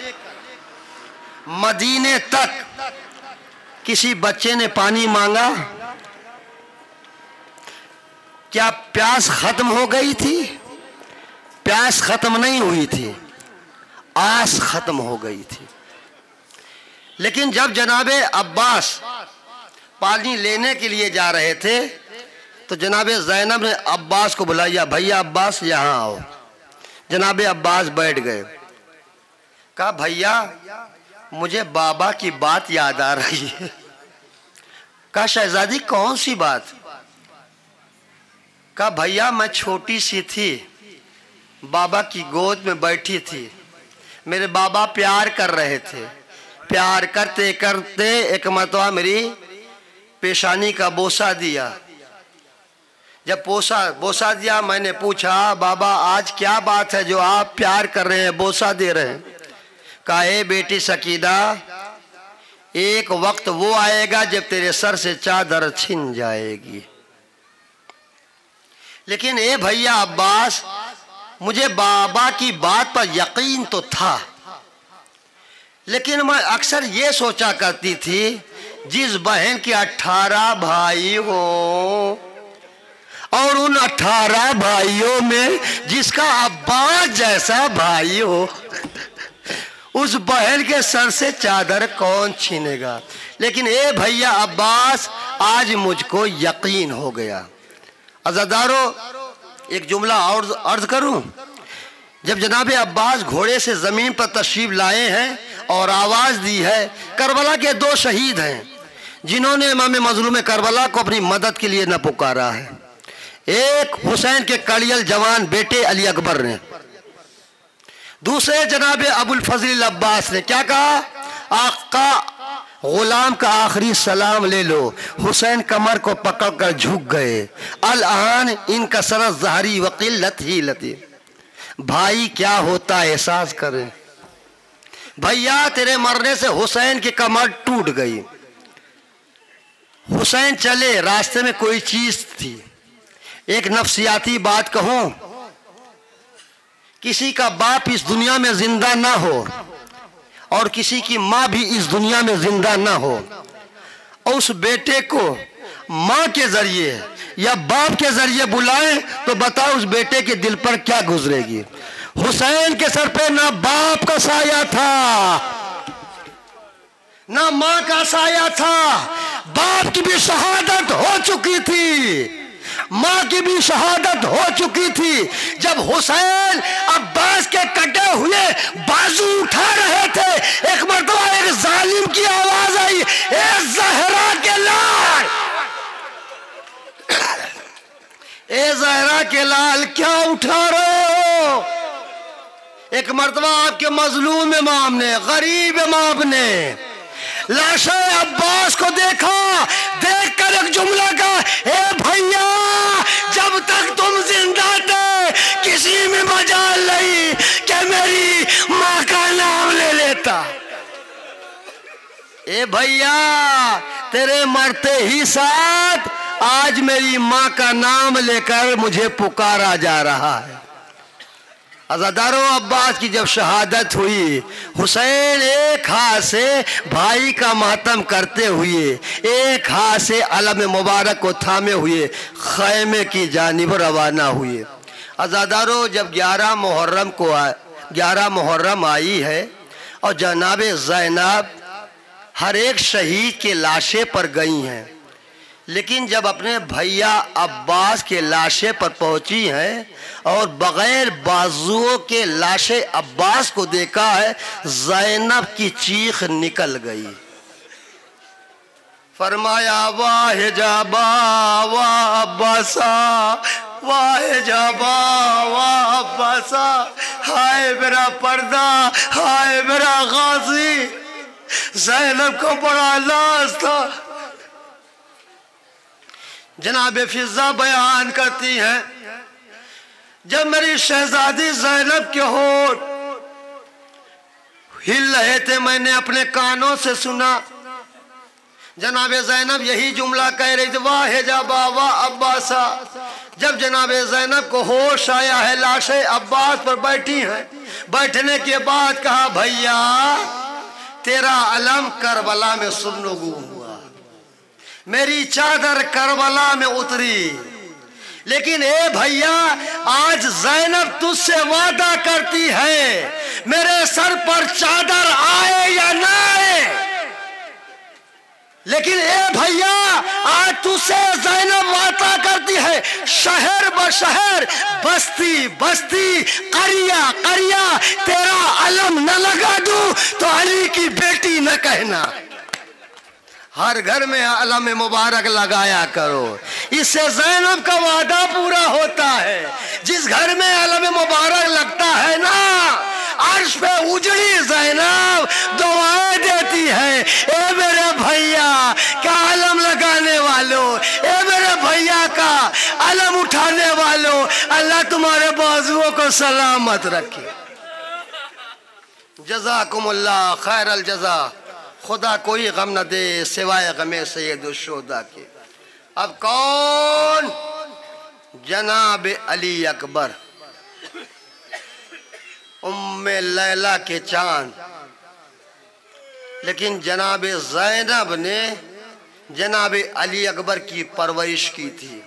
मदीने तक किसी बच्चे ने पानी मांगा? क्या प्यास खत्म हो गई थी? प्यास खत्म नहीं हुई थी, आस खत्म हो गई थी। लेकिन जब जनाबे अब्बास पानी लेने के लिए जा रहे थे तो जनाबे ज़ैनब ने अब्बास को बुलाया, भैया अब्बास यहाँ आओ। जनाबे अब्बास बैठ गए। कहा, भैया मुझे बाबा की बात याद आ रही है। कहा, शहजादी कौन सी बात? कहा, भैया मैं छोटी सी थी, बाबा की गोद में बैठी थी, मेरे बाबा प्यार कर रहे थे। प्यार करते करते एक मरतबा मेरी पेशानी का बोसा दिया। जब बोसा दिया, मैंने पूछा बाबा आज क्या बात है जो आप प्यार कर रहे हैं, बोसा दे रहे हैं? कहा ए बेटी सकीदा, एक वक्त वो आएगा जब तेरे सर से चादर छिन जाएगी। लेकिन ए भैया अब्बास, मुझे बाबा की बात पर यकीन तो था, लेकिन मैं अक्सर ये सोचा करती थी जिस बहन के 18 भाई हो और उन 18 भाइयों में जिसका अब्बास जैसा भाई हो, उस बहन के सर से चादर कौन छीनेगा। लेकिन ए भैया अब्बास, आज मुझको यकीन हो गया। अज़ादारों, एक जुमला और अर्ज करूं। जब जनाबे अब्बास घोड़े से जमीन पर तशरीफ लाए हैं और आवाज दी है, करबला के 2 शहीद हैं जिन्होंने इमाम मजलूम करबला को अपनी मदद के लिए न पुकारा है। एक हुसैन के कड़ियल जवान बेटे अली अकबर ने, दूसरे जनाबे अबुल फजल अब्बास ने क्या कहा? आका गुलाम का आखिरी सलाम ले लो। हुसैन कमर को पकड़कर झुक गए। अल आन इनका सरस ज़हरी वक़िल्लत ही लती। भाई क्या होता है एहसास करें। भैया तेरे मरने से हुसैन की कमर टूट गई। हुसैन चले, रास्ते में कोई चीज थी। एक नफ्सियाती बात कहूं, किसी का बाप इस दुनिया में जिंदा ना हो और किसी की माँ भी इस दुनिया में जिंदा ना हो, और उस बेटे को माँ के जरिए या बाप के जरिए बुलाए तो बताओ उस बेटे के दिल पर क्या गुजरेगी। हुसैन के सर पे ना बाप का साया था ना माँ का साया था। बाप की भी शहादत हो चुकी थी, माँ की भी शहादत हो चुकी थी। जब हुसैन अब्बास के कटे हुए बाजू उठा रहे थे, एक मरतबा एक जालिम की आवाज आई, ए ज़हरा के लाल, ए ज़हरा के लाल क्या उठा रहे हो? एक मरतबा आपके मजलूम इमाम ने, गरीब इमाम ने लाशे अब्बास को देखा। देखकर एक जुमला कहा, ए भैया जब तक तुम जिंदा थे किसी में मजाल नहीं कि मेरी माँ का नाम ले लेता। ए भैया तेरे मरते ही साथ आज मेरी माँ का नाम लेकर मुझे पुकारा जा रहा है। अज़ादारों, अब्बास की जब शहादत हुई, हुसैन एक हाथ से भाई का मातम करते हुए एक हाथ से अलम मुबारक को थामे हुए खैमे की जानिब रवाना हुए। अज़ादारों, जब 11 मुहर्रम आई है और जनाबे ज़ैनब हर एक शहीद के लाशे पर गई हैं, लेकिन जब अपने भैया अब्बास के लाशे पर पहुंची हैं और बगैर बाजुओं के लाशे अब्बास को देखा है, ज़ैनब की चीख निकल गई। फरमाया वाह जाबा वाह अब्बासा, वाह जाबा वाह अब्बासा, हाय मेरा पर्दा, हाय मेरा गाजी। ज़ैनब को बड़ा लाज था। जनाबे फिजा बयान करती हैं, जब मेरी शहजादी ज़ैनब के होठ हिल रहे थे, मैंने अपने कानों से सुना जनाबे ज़ैनब यही जुमला कह रही थी, वाह जाबा वाह अब्बासा। जब जनाबे ज़ैनब को होश आया है, लाशें अब्बास पर बैठी हैं। बैठने के बाद कहा, भैया तेरा अलम करबला में सुबनगू हुआ, मेरी चादर करबला में उतरी, लेकिन ए भैया आज ज़ैनब तुझसे वादा करती है, मेरे सर पर चादर आए या ना आए, लेकिन ए भैया आज तुझसे ज़ैनब वादा करती है, शहर ब शहर, बस्ती बस्ती, करिया करिया तेरा अलम न लगा दूं तो अली की बेटी न कहना। हर घर में अलम मुबारक लगाया करो, इससे ज़ैनब का वादा पूरा होता है। जिस घर में अलम मुबारक लगता है ना, आज फर्श पे उजड़ी ज़ैनब दुआएं देती है, ए मेरे भैया का अलम लगाने वालों, ए मेरे भैया का अलम उठाने वालों, अल्लाह तुम्हारे बाजुओं को सलामत रखे। जज़ाकुमुल्लाह खैरल जज़ा। खुदा कोई गम न दे सिवाय गमे सैयदुश शुहदा के। अब कौन? जनाब अली अकबर, उम्मे लैला के चांद। लेकिन जनाब ज़ैनब ने जनाब अली अकबर की परवरिश की थी।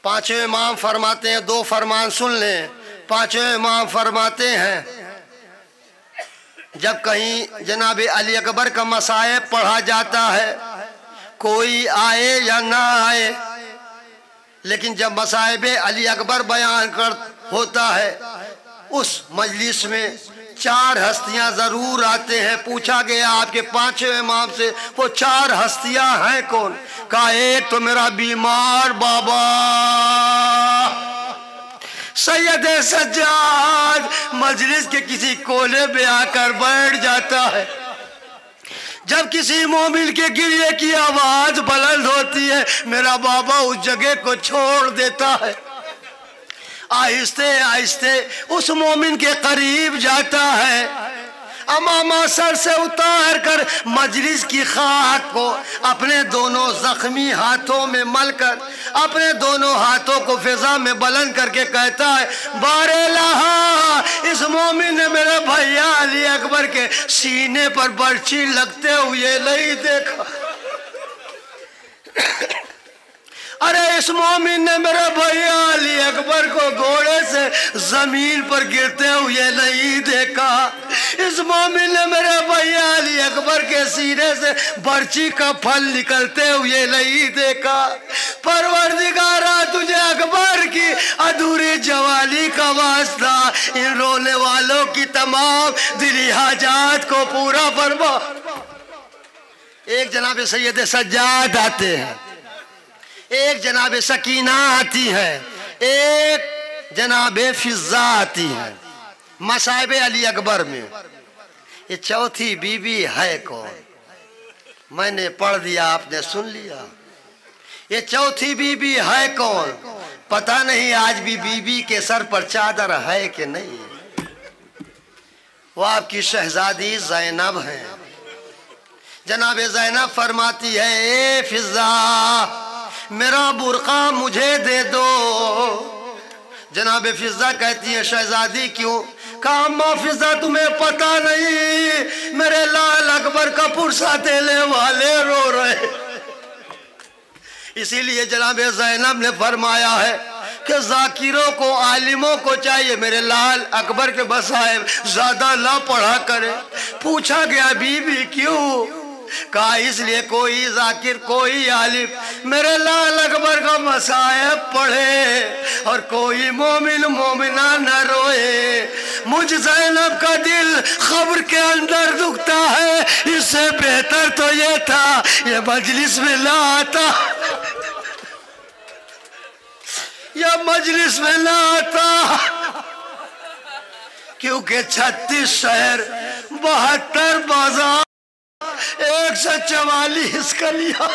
पांचों इमाम फरमाते हैं, दो फरमान सुन लें। पांचों इमाम फरमाते हैं जब कहीं जनाब अली अकबर का मसाइब पढ़ा जाता है, कोई आए या ना आए, लेकिन जब मसाइब अली अकबर बयान कर होता है, उस मजलिस में चार हस्तियां जरूर आते हैं। पूछा गया आपके पांचों इमाम से, वो चार हस्तियां हैं कौन? कहा एक तो मेरा बीमार बाबा सैयद सज्जाद मजलिस के किसी कोने में आकर बैठ जाता है। जब किसी मोमिन के गिरिए की आवाज बुलंद होती है, मेरा बाबा उस जगह को छोड़ देता है, आहिस्ते आहिस्ते उस मोमिन के करीब जाता है, अमामा सर से उतार कर मजलिस की खाक को अपने दोनों जख्मी हाथों में मलकर अपने दोनों हाथों को फिजा में बुलंद करके कहता है, बारे लहा, इस मोमिन ने मेरे भैया अली अकबर के सीने पर बर्छी लगते हुए नहीं देखा। अरे इस मोमिन ने मेरे भैया अली अकबर को घोड़े से जमीन पर गिरते हुए नहीं देखा। इस मोमिन ने मेरे भैया अली अकबर के सीने से बर्छी का फल निकलते हुए नहीं देखा। परवरदिगारा तुझे अकबर की अधूरी जवानी का वास्ता इन रोने वालों की तमाम दिली हाजात को पूरा फरमा। एक जनाब सैयद सज्जाद आते हैं, एक जनाब सकीना आती है, एक जनाब फिजा आती है मसाइब अली अकबर में। ये चौथी बीबी है कौन? मैंने पढ़ दिया, आपने सुन लिया। ये चौथी बीबी है कौन? पता नहीं आज भी बीबी के सर पर चादर है कि नहीं। वो आपकी शहजादी ज़ैनब है। जनाब ज़ैनब फरमाती है, ए फिजा मेरा बुर्का मुझे दे दो। जनाब फिजा कहती है, शहजादी क्यों? कहा अम्मा फिजा तुम्हें पता नहीं, मेरे लाल अकबर का पुरसा देने वाले रो रहे। इसीलिए जनाब ज़ैनब ने फरमाया है कि जाकिरों को आलिमों को चाहिए मेरे लाल अकबर के मसाइब ज्यादा ना पढ़ा करे। पूछा गया बीबी क्यों? कहा इसलिए कोई जाकिर कोई आलिम मेरे लाल अकबर का मसाइब पढ़े और कोई मोमिन मोमिना न रोए। मुझ ज़ैनब का दिल खबर के अंदर दुखता है, इससे बेहतर तो ये था ये मजलिस में ना आता, या मजलिस में ना आता, क्योंकि 36 शहर 72 बाजार 144 कलियां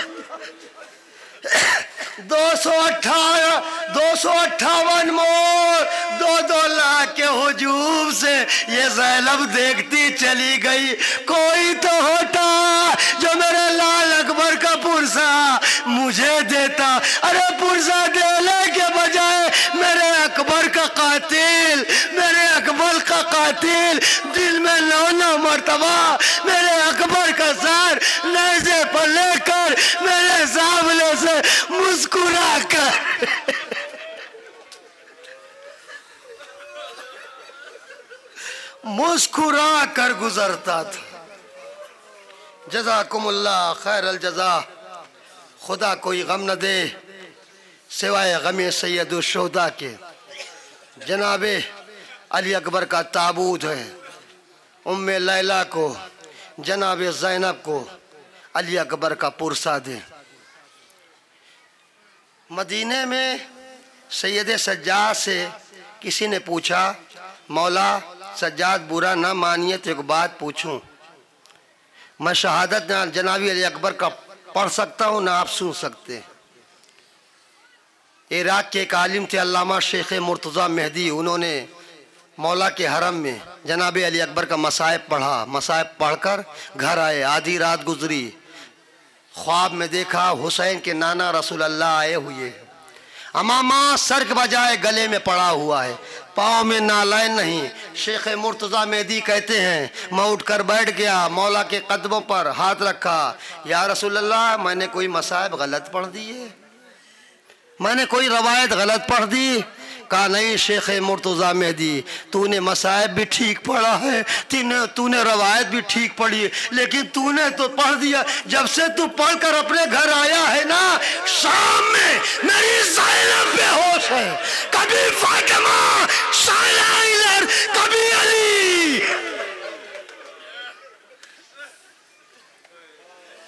258 मोर 2-2 लाख के हुजूम से ये ज़ैनब देखती चली गई। कोई तो होता जो मेरे लाल अकबर का पुरसा मुझे देता। अरे पुरसा देने के बजाय मेरे अकबर का कातिल, मेरे अकबर का कातिल दिल में 9 मरतबा मेरे अकबर का सर नेज़े पर लेकर मेरे सामने से मुस्कुरा कर मुस्कुरा कर गुजरता था। जज़ाकुमुल्लाह खैरल जज़ा। खुदा कोई गम न दे सिवाय गमे सैयदुश शुहदा के। जनाबे अली अकबर का ताबूत है। उम्मे लैला को जनाबे ज़ैनब को अली अकबर का पुरसा दे। मदीने में सैयद सज्जाद से किसी ने पूछा, मौला सज्जाद बुरा ना मानिए तो एक बात पूछूं, मैं शहादत जनाबी अली अकबर का पढ़ सकता हूँ ना आप सुन सकते? इराक के एक आलिम थे अल्लामा शेख मुर्तज़ा मेहदी, उन्होंने मौला के हरम में जनाब अली अकबर का मसाइब पढ़ा। मसाइब पढ़कर घर आए, आधी रात गुजरी, ख्वाब में देखा हुसैन के नाना रसूल अल्लाह आए हुए हैं, अमामा सर के बजाय गले में पड़ा हुआ है, पाँव में नालायन नहीं। शेख मुर्तज़ा मेहदी कहते हैं मैं उठकर बैठ गया, मौला के कदमों पर हाथ रखा, या रसूल अल्लाह मैंने कोई मसाइब गलत पढ़ दिए, मैंने कोई रवायत गलत पढ़ दी? कहा नहीं शेख मुर्तज़ा मेहदी, तूने मसाइब भी ठीक पढ़ा है, तूने रवायत भी ठीक पढ़ी है, लेकिन तूने तो पढ़ दिया। जब से तू पढ़कर अपने घर आया है ना, शाम में मेरी ज़ैनब बेहोश है, कभी फातिमा, कभी अली।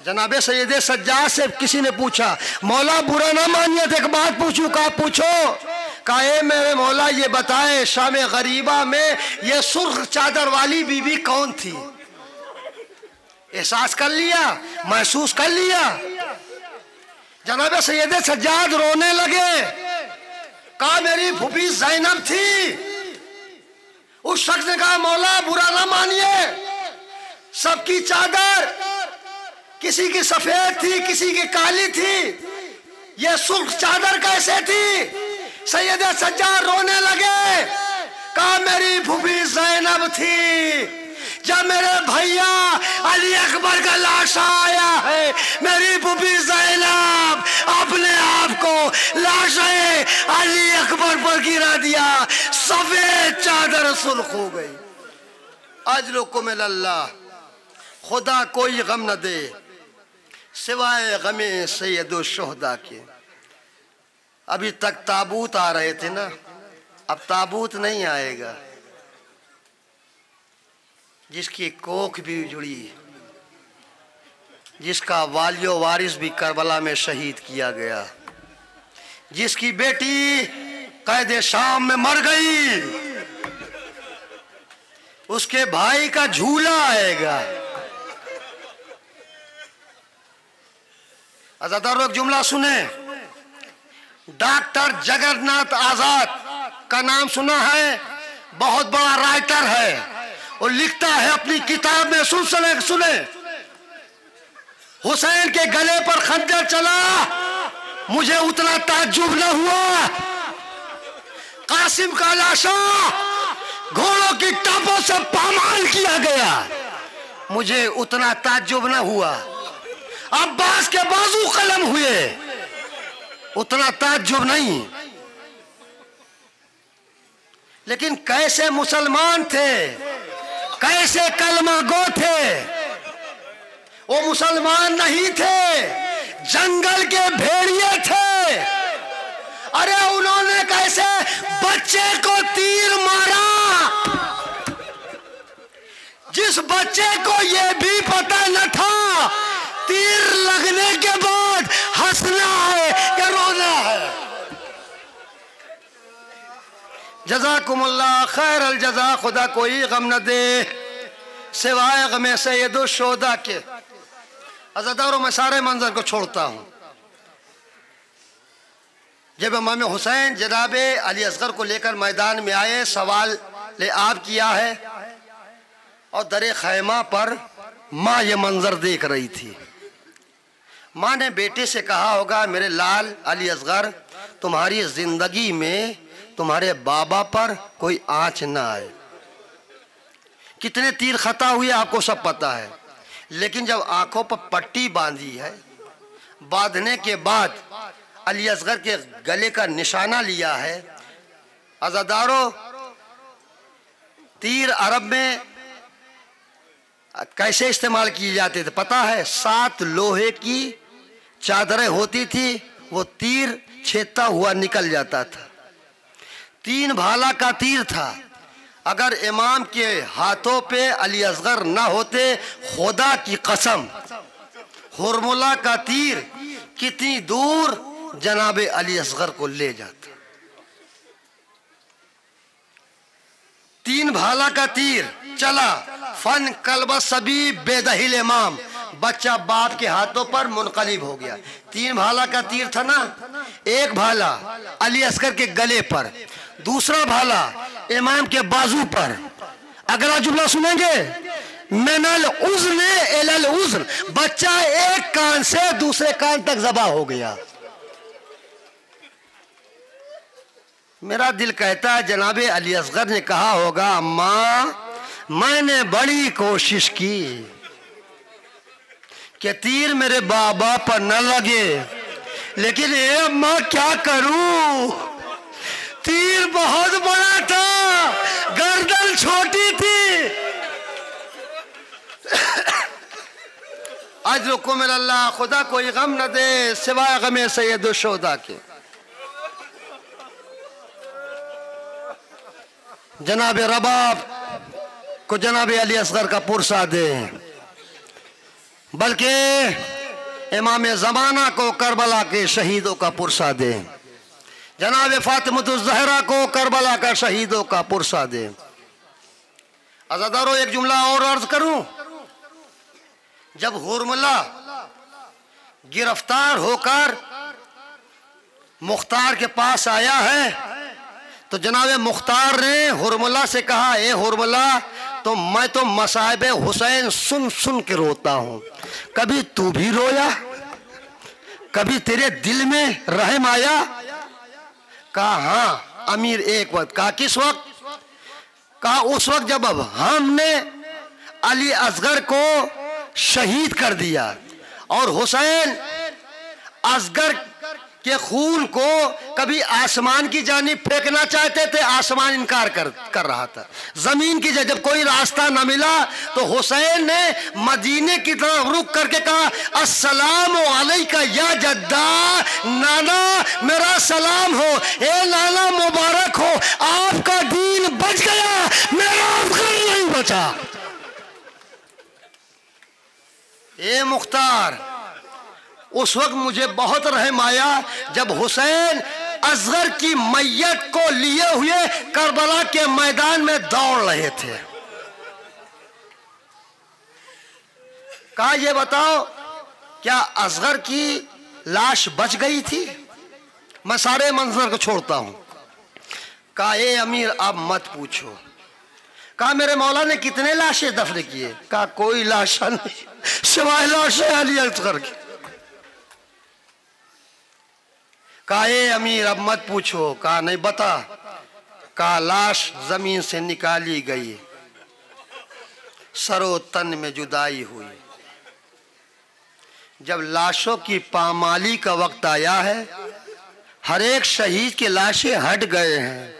जनाबे सैयद सज्जाद से किसी ने पूछा मौला बुरा ना मानिए तो एक बात पूछूं? कहा पूछो। कहा मेरे मौला ये बताए शाम गरीबा में ये सुर्ख चादर वाली बीबी कौन थी? एहसास कर लिया, महसूस कर लिया। जनाबे सैयद सज्जाद रोने लगे। कहा मेरी फूफी ज़ैनब थी। उस शख्स ने कहा मौला बुरा ना मानिए, सबकी चादर किसी की सफेद थी, किसी की काली थी, ये सुर्ख चादर कैसे थी? सैयद सज्जाद रोने लगे। कहा मेरी फूफी ज़ैनब थी। जब मेरे भैया अली अकबर का लाशा आया है, मेरी फूफी ज़ैनब अपने आप को लाशे अली अकबर पर गिरा दिया, सफेद चादर सुर्ख हो गई। अजरुकुम इलल्लाह, खुदा कोई गम न दे सिवाय गमे सैयदो शुहदा के। अभी तक ताबूत आ रहे थे ना, अब ताबूत नहीं आएगा। जिसकी कोख भी जुड़ी, जिसका वालियो वारिस भी करबला में शहीद किया गया, जिसकी बेटी कैद शाम में मर गई, उसके भाई का झूला आएगा। अज़ादारों एक जुमला सुने, डॉक्टर जगन्नाथ आजाद का नाम सुना है, बहुत बड़ा राइटर है, और लिखता है अपनी किताब में, सुने हुसैन के गले पर खंजर चला, मुझे उतना ताज्जुब न हुआ। कासिम का लाशा घोड़ों की टापों से पामाल किया गया, मुझे उतना ताज्जुब न हुआ। अब्बास के बाजू कलम हुए, उतना ताज्जुब नहीं। लेकिन कैसे मुसलमान थे, कैसे कलमा गो थे? वो मुसलमान नहीं थे, जंगल के भेड़िए थे। अरे उन्होंने कैसे बच्चे को तीर मारा, जिस बच्चे को ये भी पता न था तीर लगने के बाद हंसना है या रोना है। जज़ाकुमुल्लाह खैर अल जज़ा, खुदा कोई गम न दे सिवाय गमे सैयदो शोदा के। अज़ादारों मैं सारे मंजर को छोड़ता हूँ। जब इमाम हुसैन जनाबे अली असगर को लेकर मैदान में आए, सवाल ले आप किया है, और दरे खैमा पर माँ ये मंजर देख रही थी। माँ ने बेटे से कहा होगा मेरे लाल अली असगर, तुम्हारी जिंदगी में तुम्हारे बाबा पर कोई आंच ना आए। कितने तीर खता हुए आपको सब पता है, लेकिन जब आंखों पर पट्टी बांधी है, बांधने के बाद अली असगर के गले का निशाना लिया है। अज़ादारों तीर अरब में कैसे इस्तेमाल किए जाते थे पता है? 7 लोहे की चादरें होती थी, वो तीर छेदता हुआ निकल जाता था। 3 भाला का तीर था। अगर इमाम के हाथों पे अली असगर ना होते, खुदा की कसम हुरमुला का तीर कितनी दूर जनाबे अली असगर को ले जाता। तीन भाला का तीर चला, फन कलबा सभी बेदहिल इमाम, बच्चा बाप के हाथों पर मुनकलिब हो गया। तीन भाला का तीर था ना, एक भाला अली असगर के गले पर, दूसरा भाला इमाम के बाजू पर। अगला जुमला सुनेंगे, मिनल उज़्न इलल उज़्न, बच्चा एक कान से दूसरे कान तक ज़बा हो गया। मेरा दिल कहता है जनाबे अली असगर ने कहा होगा, अम्मा मैंने बड़ी कोशिश की कि तीर मेरे बाबा पर न लगे, लेकिन ए अम्मा क्या करूं, तीर बहुत बड़ा था, गर्दन छोटी थी। अजरुकुम अल्लाह, खुदा कोई गम न दे सिवाय गमे सैयद शोदा के। जनाब रबाब को जनाब अली असगर का पुरसा दे, बल्कि इमाम ज़माना को करबला के शहीदों का पुरसा दे, जनाब फातिमतुज़ ज़हरा को करबला का शहीदों का पुरसा दे। अज़ादारों, एक जुमला और अर्ज करूं। जब हुरमुला गिरफ्तार होकर मुख्तार के पास आया है तो जनाब मुख्तार ने हुरमुला से कहा, ए हुरमुला, तो मैं तो मसाइब हुसैन सुन सुन के रोता हूं, कभी तू भी रोया, कभी तेरे दिल में रहम आया? कहा हाँ अमीर, एक वक्त। कहा किस वक्त? कहा उस वक्त जब अब हमने अली असगर को शहीद कर दिया और हुसैन असगर के खून को कभी आसमान की जानिब फेंकना चाहते थे, आसमान इनकार कर रहा था। जमीन की जब कोई रास्ता न मिला तो हुसैन ने मदीने की तरफ रुक करके कहा, अस्सलाम अलैका या जद्दा, नाना मेरा सलाम हो, ए नाना मुबारक हो, आपका दीन बच गया, मेरा अफगर नहीं बचा। ए मुख्तार, उस वक्त मुझे बहुत रहम आया जब हुसैन असगर की मैयत को लिए हुए करबला के मैदान में दौड़ रहे थे। कहा ये बताओ, क्या असगर की लाश बच गई थी? मैं सारे मंजर को छोड़ता हूं। कहा ए अमीर, अब मत पूछो। कहा मेरे मौला ने कितने लाशें दफन किए? कहा कोई लाश नहीं सिवाय लाशें अली असगर की। कहा ए अमीर, अब मत पूछो। कहा नहीं बता। कहा लाश जमीन से निकाली गई, सरो तन में जुदाई हुई। जब लाशों की पामाली का वक्त आया है, हर एक शहीद की लाशें हट गए हैं,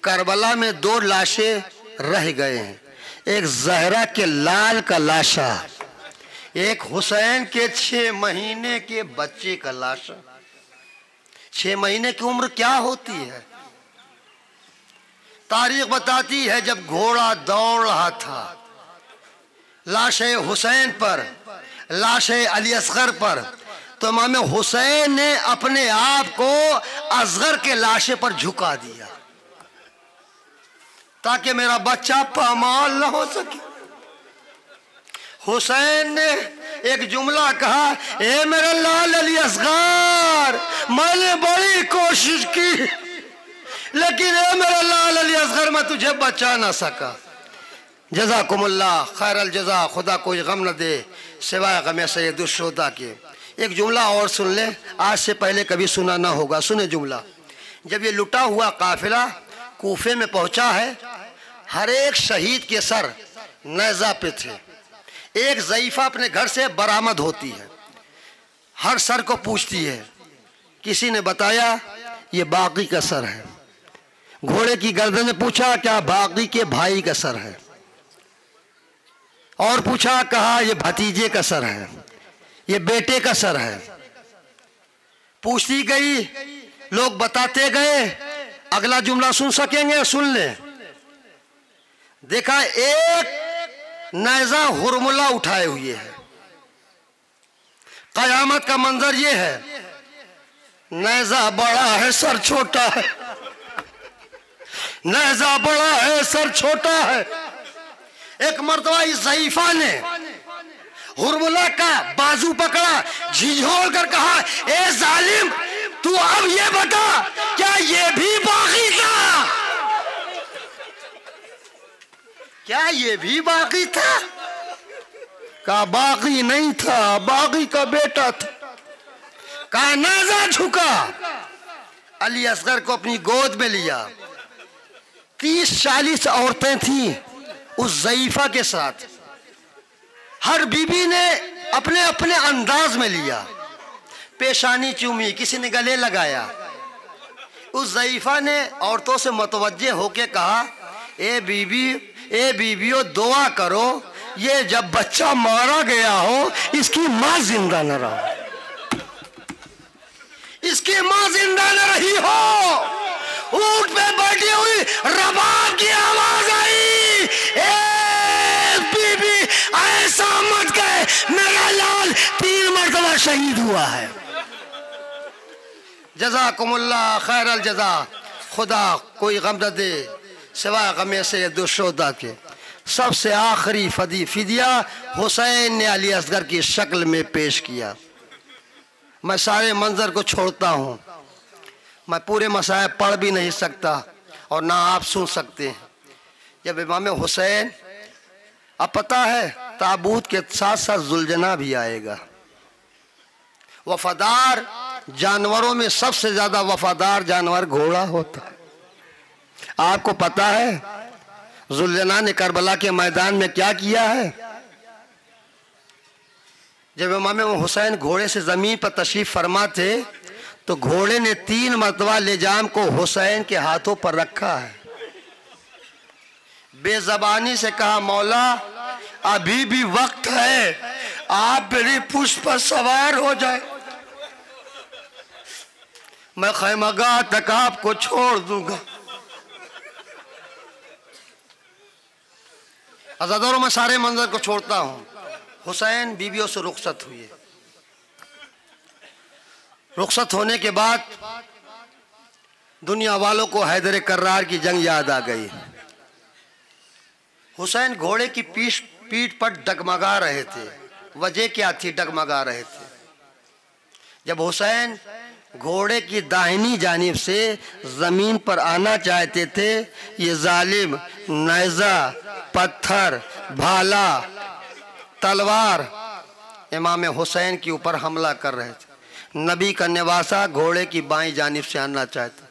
करबला में 2 लाशें रह गए हैं, एक जहरा के लाल का लाशा, एक हुसैन के 6 महीने के बच्चे का लाशा। 6 महीने की उम्र क्या होती है? तारीख बताती है जब घोड़ा दौड़ रहा था, लाशे हुसैन पर, लाशे अली असगर पर, तो इमाम हुसैन ने अपने आप को असगर के लाशे पर झुका दिया ताकि मेरा बच्चा पामाल न हो सके। हुसैन ने एक जुमला कहा, ए मेरे लाल अली असगर, मैंने बड़ी कोशिश की लेकिन ए मेरे लाल अली असगर मैं तुझे बचा ना सका। जज़ाकुमुल्लाह खैरल जज़ा, खुदा कोई गम न दे सिवाय गमे सैयद शुहदा के। एक जुमला और सुन ले, आज से पहले कभी सुना ना होगा। सुने जुमला। जब ये लुटा हुआ काफिला कूफे में पहुंचा है, हर एक शहीद के सर नेज़ा पे थे। एक ज़ईफ़ा अपने घर से बरामद होती है, हर सर को पूछती है। किसी ने बताया ये बाकी का सर है। घोड़े की गर्दन ने पूछा क्या बाकी के भाई का सर है, और पूछा, कहा ये भतीजे का सर है, ये बेटे का सर है। पूछती गई, लोग बताते गए। अगला जुमला सुन सकेंगे? सुन ले। देखा एक नेज़ा हुरमुला उठाए हुए है। कयामत का मंजर ये है, नेज़ा बड़ा है सर छोटा है। नेज़ा बड़ा है सर छोटा है। एक मर्तबा इस ज़ईफा ने हुरमुला का बाजू पकड़ा, झिझोड़ कर कहा, ए जालिम तू अब ये बता क्या ये भी बागी था? क्या ये भी बागी था? कहा बागी नहीं था, बागी का बेटा था। कहा नेज़ा झुका, अली असगर को अपनी गोद में लिया। 30-40 औरतें थीं उस ज़ईफा के साथ। हर बीबी ने अपने अपने अंदाज में लिया, पेशानी चूमी, किसी ने गले लगाया। उस ज़ईफा ने औरतों से मुतवज्जे होके कहा, ए बीबियों दुआ करो, ये जब बच्चा मारा गया हो इसकी माँ जिंदा न रहो, इसकी माँ जिंदा न रही हो। ऊंट पे बैठी हुई रबाब की आवाज आई, ए बीबी ऐसा मत कहे, मेरा लाल 3 मरतबा शहीद हुआ है। जज़ाकुमुल्लाह खैरल जज़ा। खुदा कोई गम न दे सिवाय गमे से दुशोदा के। सबसे आखिरी फिदिया हुसैन ने अली असगर की शक्ल में पेश किया। मैं सारे मंजर को छोड़ता हूँ, मैं पूरे मसाइब पढ़ भी नहीं सकता और ना आप सुन सकते हैं। जब इमाम हुसैन, अब पता है ताबूत के साथ साथ जुलजना भी आएगा। वफादार जानवरों में सबसे ज्यादा वफादार जानवर घोड़ा होता है। आपको पता है जुलजना ने करबला के मैदान में क्या किया है? जब इमाम हुसैन घोड़े से जमीन पर तशरीफ फरमा थे तो घोड़े ने 3 मरतबा लेजाम को हुसैन के हाथों पर रखा है। बेजबानी से कहा, मौला अभी भी वक्त है, आप मेरी पुष्प पर सवार हो जाए, मैं खैमगाह तक आपको छोड़ दूंगा। अज़ादरों में सारे मंजर को छोड़ता हूँ। हुसैन बीवियों से रुखसत हुए। रुखसत होने के बाद दुनिया वालों को हैदर कर्रार की जंग याद आ गई। हुसैन घोड़े की पीठ पर डगमगा रहे थे। वजह क्या थी डगमगा रहे थे? जब हुसैन घोड़े की दाहिनी जानिब से जमीन पर आना चाहते थे, ये जालिम नेज़ा, पत्थर, भाला, तलवार इमाम हुसैन के ऊपर हमला कर रहे थे। नबी का निवासा घोड़े की बाईं जानिब से आना चाहता।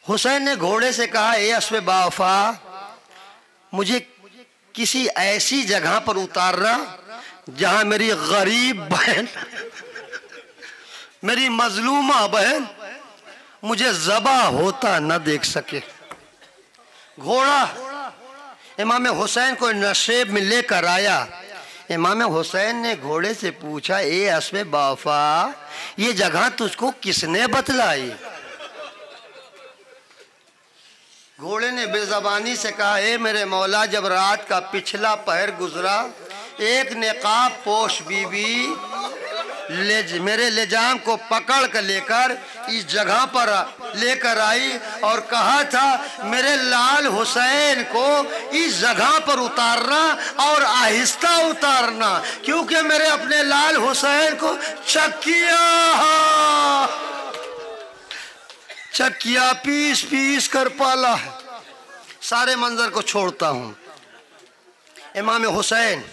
हुसैन ने घोड़े से कहा, ए अस्वे बावफा, मुझे किसी ऐसी जगह पर उतारना जहां मेरी गरीब बहन, मेरी मजलूमा बहन मुझे ज़बा होता न देख सके। घोड़ा इमाम हुसैन को नशेब में लेकर आया। इमाम हुसैन ने घोड़े से पूछा, ए अस्वे बावफा, ये जगह तुझको किसने बतलाई? घोड़े ने बेज़बानी से कहा, ए मेरे मौला, जब रात का पिछला पहर गुजरा, एक नेकाब पोश बीबी मेरे लेजाम को पकड़ कर लेकर इस जगह पर लेकर आई और कहा था मेरे लाल हुसैन को इस जगह पर उतारना और आहिस्ता उतारना, क्योंकि मेरे अपने लाल हुसैन को चक्किया पीस पीस कर पाला है। सारे मंजर को छोड़ता हूं। इमाम हुसैन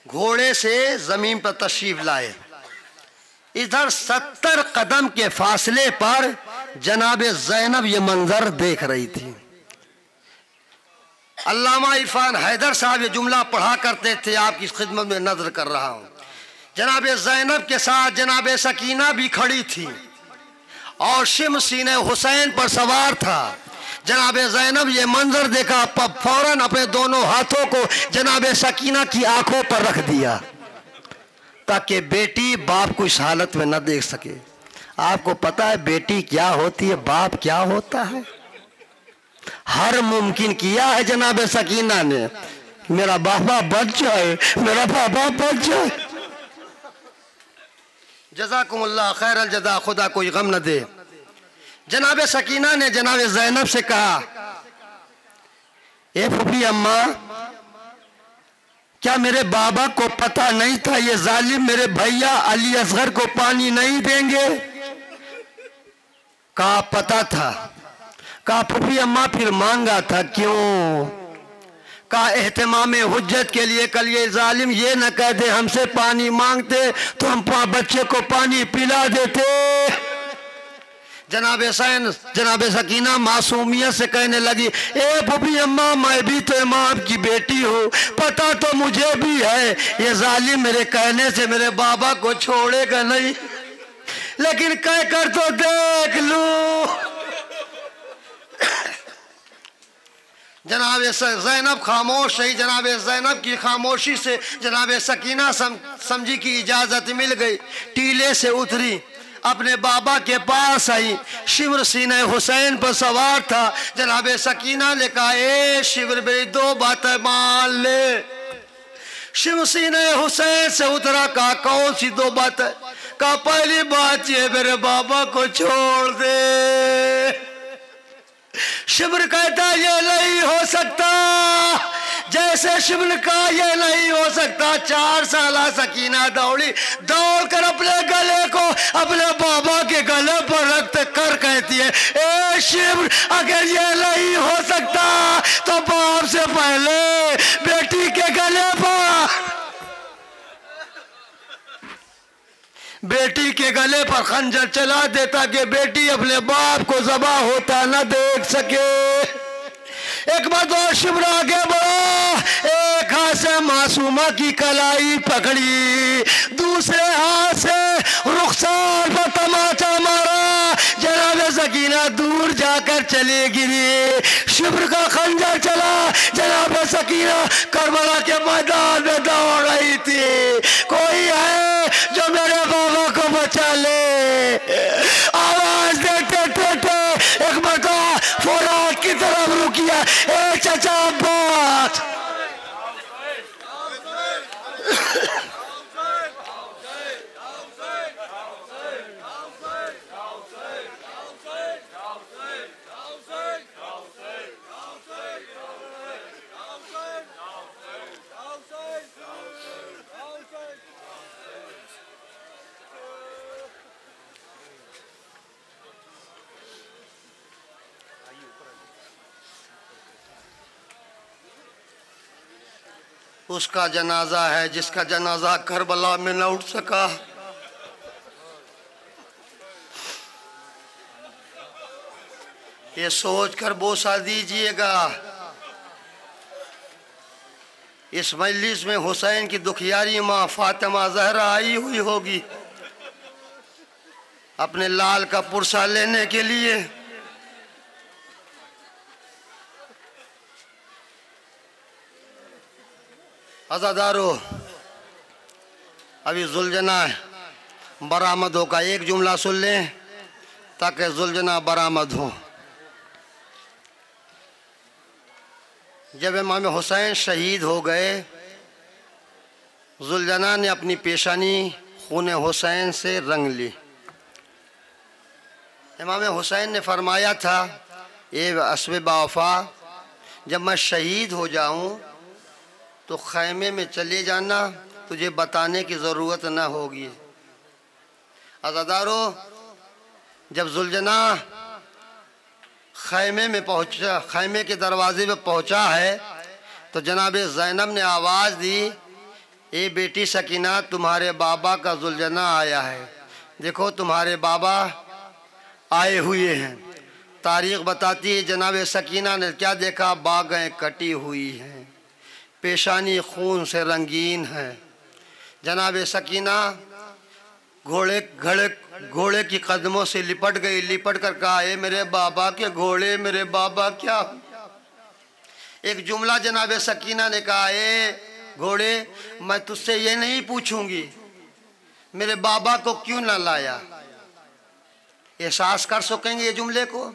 घोड़े से जमीन पर तशरीफ लाए। इधर 70 कदम के फासले पर जनाब ज़ैनब ये मंजर देख रही थी। अल्लामा इरफान हैदर साहब ये जुमला पढ़ा करते थे, आपकी खिदमत में नजर कर रहा हूं। जनाब ज़ैनब के साथ जनाब सकीना भी खड़ी थी और शिम सीने हुसैन पर सवार था। जनाब ज़ैनब ये मंजर देखा, फौरन अपने दोनों हाथों को जनाब सकीना की आंखों पर रख दिया ताकि बेटी बाप को इस हालत में न देख सके। आपको पता है बेटी क्या होती है, बाप क्या होता है? हर मुमकिन किया है जनाब सकीना ने, मेरा बाबा बच जाए, मेरा बाबा बच जाए। जज़ाकुमुल्लाह खैरल जज़ा, खुदा कोई गम न दे। जनाब सकीना ने जनाब ज़ैनब से कहा, ए फूफी अम्मा, क्या मेरे बाबा को पता नहीं था ये जालिम मेरे भैया अली असगर को पानी नहीं देंगे? कहा पता था। कहा फूफी अम्मा फिर मांगा था क्यों? कहा एहतमाम हुज्जत के लिए। कल ये जालिम ये न कह दे हमसे पानी मांगते तो हम बच्चे को पानी पिला देते। जनाब सकीना मासूमियत से कहने लगी, ए फूफी अम्मा, मैं भी तो इमाम की बेटी हूँ, पता तो मुझे भी है ये जालिम मेरे कहने से मेरे बाबा को छोड़ेगा नहीं, लेकिन कह कर तो देख लूं। जनाब ज़ैनब खामोश रही। जनाब ज़ैनब की खामोशी से जनाब सकीना समझी की इजाज़त मिल गई। टीले से उतरी, अपने बाबा के पास आई। शिवर सीने हुसैन पर सवार था। जनाब सकीना ने कहा, ए शिवर मेरी दो बातें मान ले। शिवर सीने हुसैन से उतरा। कहा कौन सी दो बातें? कहा पहली बात ये मेरे बाबा को छोड़ दे। शिवर कहता ये नहीं हो सकता। जैसे शिवर का ये नहीं हो सकता, 4 साल सकीना दौड़ी, दौड़कर अपने गले को अपने बाबा के गले पर रख कर कहती है, ए शिवर, अगर ये नहीं हो सकता तो बाप से पहले बेटी के गले पर खंजर चला देता कि बेटी अपने बाप को ज़बा होता न देख सके। एक बार दो शिवर आगे बढ़ा, एक हाथ से मासूमा की कलाई पकड़ी, दूसरे हाथ से रुखसार पर तमाचा मारा। जनाब सकीना दूर जाकर चली गिरी। शिवर का खंजर चला। जनाब सकीना करबला के मैदान में दौड़ रही थी। कोई है जो मेरे बाबा को बचा ले? आवाज देते देते एक मरतबा फौलाद की तरफ रुकिया, ए चाचा अब्बास। उसका जनाजा है जिसका जनाजा करबला में न उठ सका। ये सोचकर बोसा दीजिएगा, इस मजलिस में हुसैन की दुखियारी माँ फातिमा ज़हरा आई हुई होगी अपने लाल का पुरसा लेने के लिए। अज़ादारो, अभी जुलजना बरामद हो का एक जुमला सुन लें ताकि जुलजना बरामद हो। जब इमाम हुसैन शहीद हो गए, जुलजना ने अपनी पेशानी खून हुसैन से रंग ली। इमाम हुसैन ने फरमाया था, ए अस्वे बावफा, जब मैं शहीद हो जाऊं तो खैमे में चले जाना, तुझे बताने की ज़रूरत न होगी। अज़ादारो, जब जुलजना खैमे में पहुंचा, खैमे के दरवाजे पे पहुंचा है तो जनाब ज़ैनब ने आवाज़ दी, ए बेटी सकीना, तुम्हारे बाबा का जुलजना आया है। देखो तुम्हारे बाबा आए हुए हैं। तारीख़ बताती है जनाब सकीना ने क्या देखा, बागें कटी हुई हैं, पेशानी खून से रंगीन है। जनाब सकीना घोड़े की कदमों से लिपट गई, लिपट कर कहा, ए मेरे बाबा के घोड़े, मेरे बाबा क्या? एक जुमला जनाब सकीना ने कहा, ए घोड़े, मैं तुझसे ये नहीं पूछूंगी मेरे बाबा को क्यों ना लाया। एहसास कर सकेंगे ये जुमले को?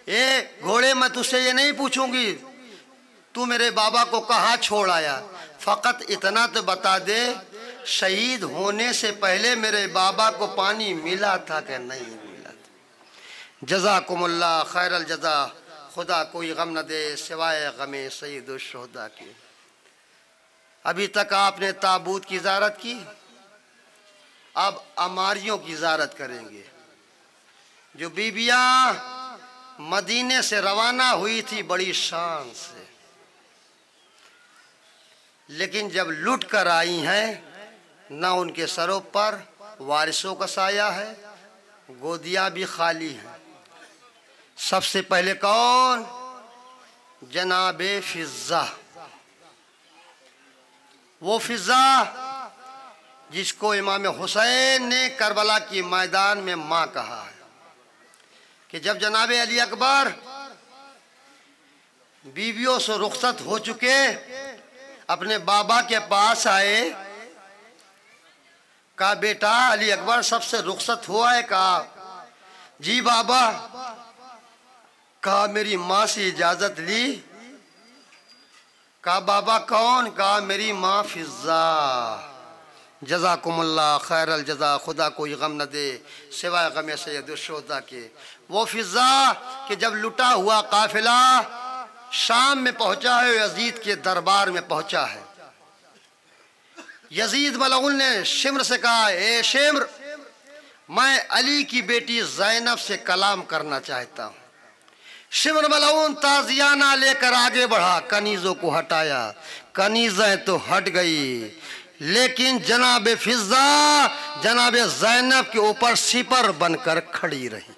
ए घोड़े, मैं तुझसे ये नहीं पूछूंगी तू मेरे बाबा को कहाँ छोड़ आया, फ़कत इतना तो बता दे, शहीद होने से पहले मेरे बाबा को पानी मिला था कि नहीं मिला था। जज़ाकुमुल्लाह खैरल जज़ा, खुदा कोई गम न दे सिवाय गमे सय्यदुश शुहदा के। अभी तक आपने ताबूत की ज़ियारत की, अब अमारियों की ज़ियारत करेंगे। जो बीबियाँ मदीने से रवाना हुई थी बड़ी शान से, लेकिन जब लुट कर आई हैं, ना उनके सरों पर वारिसों का साया है, गोदियाँ भी खाली हैं। सबसे पहले कौन? जनाबे फिज़्ज़ा, वो फिज़्ज़ा जिसको इमाम हुसैन ने करबला की मैदान में माँ कहा है कि जब जनाबे अली अकबर बीवियों से रुखसत हो चुके अपने बाबा के पास आए, कहा बेटा अली अकबर सबसे रुखसत हुआ है? कहा जी बाबा। कहा मेरी माँ से इजाजत ली? कहा बाबा कौन? कहा मेरी माँ फिज़्ज़ा। जज़ाकुमुल्लाह खैरल जज़ा, खुदा कोई गम न दे सिवाय गमे सय्यदुश शुहदा के। वो फिज़्ज़ा कि जब लुटा हुआ काफिला शाम में पहुंचा है, यजीद के दरबार में पहुंचा है। यजीद मलऊन ने शिम्र से कहा, ए शिम्र, मैं अली की बेटी ज़ैनब से कलाम करना चाहता हूँ। शिम्र मलऊन ताज़ियाना लेकर आगे बढ़ा, कनीज़ों को हटाया, कनीज़ें तो हट गई, लेकिन जनाबे फिज़्ज़ा जनाबे ज़ैनब के ऊपर सिपर बनकर खड़ी रही।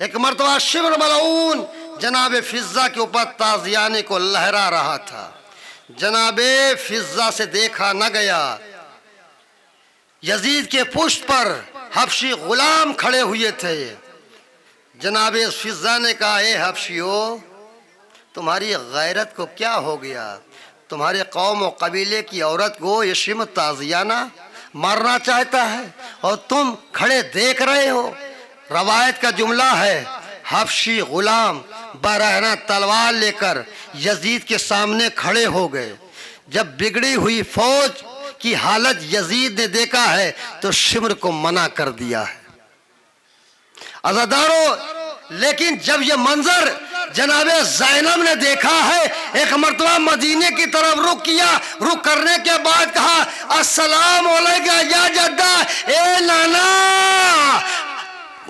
एक मर्तबा शिम्र मलऊन जनाबे फिज़्ज़ा के ऊपर ताज़ियाने को लहरा रहा था। जनाबे फिज़्ज़ा से देखा न गया। यजीद के पुष्ट पर हबशी गुलाम खड़े हुए थे। जनाबे फिज़्ज़ा ने कहा, ए हबशियों, तुम्हारी गैरत को क्या हो गया? तुम्हारे कौम और कबीले की औरत को ये शिम्र ताज़ियाना मारना चाहता है और तुम खड़े देख रहे हो। रवायत का जुमला है, हबशी गुलाम बरहना तलवार लेकर यजीद के सामने खड़े हो गए। जब बिगड़ी हुई फौज की हालत यजीद ने देखा है तो शिम्र को मना कर दिया है। अज़ादारों, लेकिन जब यह मंजर जनाबे ज़ैनब ने देखा है, एक मर्तबा मदीने की तरफ रुख किया। रुख करने के बाद कहा, अस्सलाम अलैका या जद्दा, ए नाना।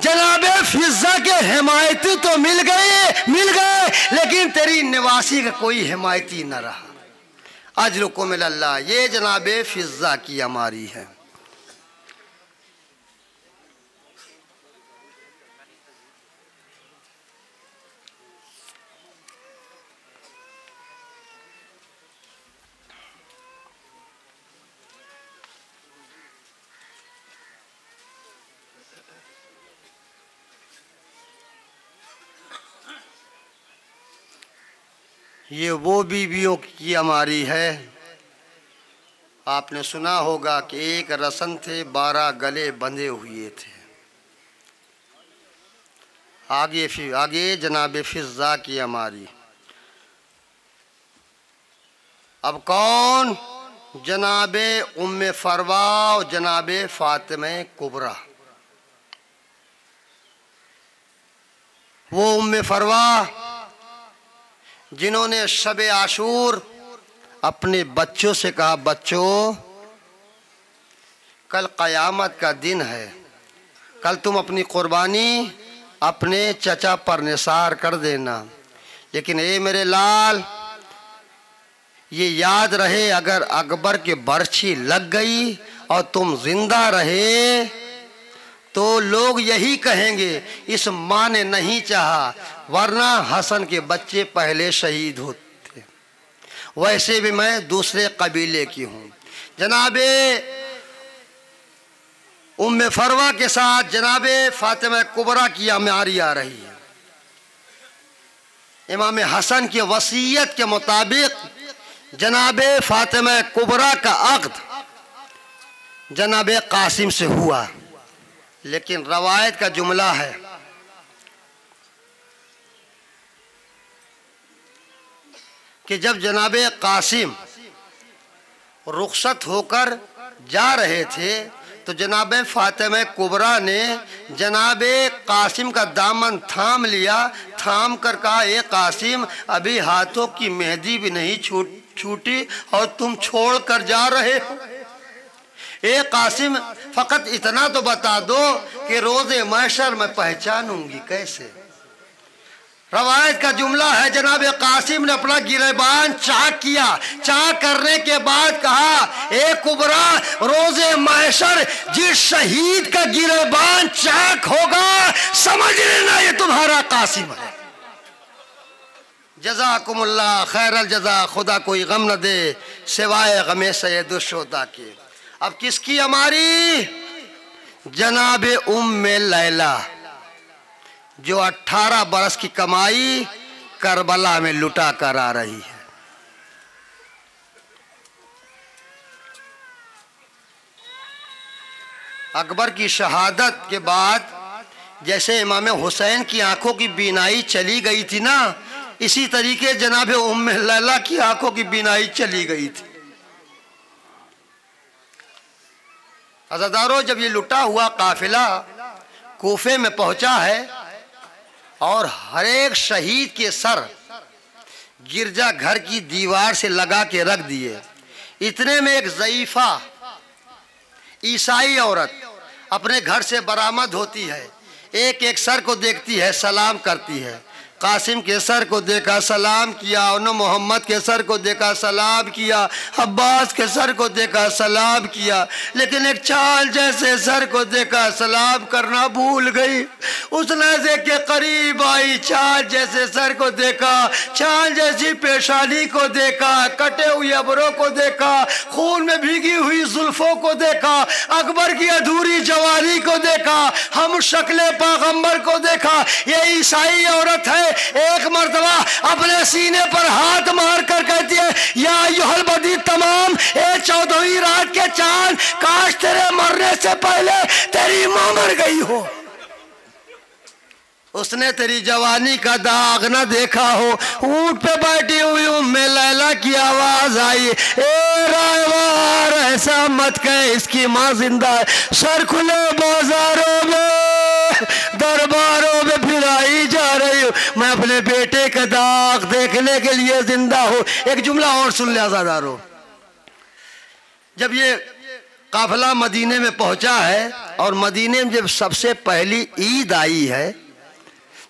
जनाबे फिज़्ज़ा के हिमायती तो मिल गए, लेकिन तेरी निवासी का कोई हिमायती न रहा। अजरुकुम मिनल्लाह, ये जनाबे फिज़्ज़ा की अमारी है। ये वो बीवियों की अमारी है। आपने सुना होगा कि एक रसन थे, 12 गले बंधे हुए थे। आगे जनाबे फिज़्ज़ा की अमारी। अब कौन? जनाबे उम्मे फरवा और जनाबे फातिमा कुबरा। वो उम्मे फरवा जिन्होंने शबे आशूर अपने बच्चों से कहा, बच्चों कल क़यामत का दिन है, कल तुम अपनी कुर्बानी अपने चचा पर निसार कर देना, लेकिन ए मेरे लाल, ये याद रहे अगर अकबर के बर्छी लग गई और तुम जिंदा रहे तो लोग यही कहेंगे इस माँ ने नहीं चाहा, वरना हसन के बच्चे पहले शहीद होते। वैसे भी मैं दूसरे कबीले की हूँ। जनाबे उम्मे फरवा के साथ जनाबे फातिमा कुबरा की अमारी आ रही है। इमाम हसन की वसीयत के मुताबिक जनाबे फातिमा कुबरा का अक़्द जनाबे कासिम से हुआ, लेकिन रवायत का जुमला है कि जब जनाबे कासिम रुखसत होकर जा रहे थे तो जनाब फातिमा कुबरा ने जनाब कासिम का दामन थाम लिया, थाम कर कहा, ए कासिम, अभी हाथों की मेहंदी भी नहीं छूटी और तुम छोड़ कर जा रहे हो। ए कासिम, फकत इतना तो बता दो कि रोज़े महशर में पहचानूंगी कैसे। रवायत का जुमला है, जनाब कासिम ने अपना गिरेबान चाक किया, चाक करने के बाद कहा, ए कुबरा, रोज़े महशर जिस शहीद का गिरेबान चाक होगा, समझ लेना ये तुम्हारा कासिम है। जज़ाकुमुल्लाह खैरल जज़ा, खुदा कोई गम न दे सिवाय गमे सैयद शुहदा के। अब किसकी हमारी? जनाब उम्मे लैला, जो 18 बरस की कमाई करबला में लुटा कर आ रही है। अकबर की शहादत के बाद जैसे इमाम हुसैन की आंखों की बीनाई चली गई थी ना, इसी तरीके जनाब उम्मे लैला की आंखों की बीनाई चली गई थी। अज़ादारों, जब ये लुटा हुआ काफिला कूफे में पहुंचा है और हर एक शहीद के सर गिरजा घर की दीवार से लगा के रख दिए, इतने में एक ज़ईफ़ा ईसाई औरत अपने घर से बरामद होती है। एक एक सर को देखती है, सलाम करती है। कासिम के सर को देखा, सलाम किया। उन्होंने मोहम्मद के सर को देखा, सलाम किया। अब्बास के सर को देखा, सलाम किया। लेकिन एक चाल जैसे सर को देखा, सलाम करना भूल गई। उस नज़े के करीब आई, चाल जैसे सर को देखा, चाल जैसी पेशानी को देखा, कटे हुए अबरों को देखा, खून में भीगी हुई जुल्फों को देखा, अकबर की अधूरी जवानी को देखा, हम शक्ल पैगंबर को देखा। ये ईसाई औरत है। एक मर्तबा अपने सीने पर हाथ मार कर कहती है, या युहल बदी तमाम, ए 14वीं रात के चांद, काश तेरे मरने से पहले तेरी मां मर गई हो, उसने तेरी जवानी का दाग न देखा हो। ऊंट पे बैठी हुई उम्मे लैला की आवाज आई, ए रायवार, ऐसा मत कहे, इसकी मां जिंदा है। सर खुले बाजारों में, दरबारों में फिराई जा रही हूँ, मैं अपने बेटे का दाग देखने के लिए जिंदा हूँ। एक जुमला और सुन लिया ज़ादारो। जब ये काफिला मदीने में पहुंचा है और मदीने में जब सबसे पहली ईद आई है,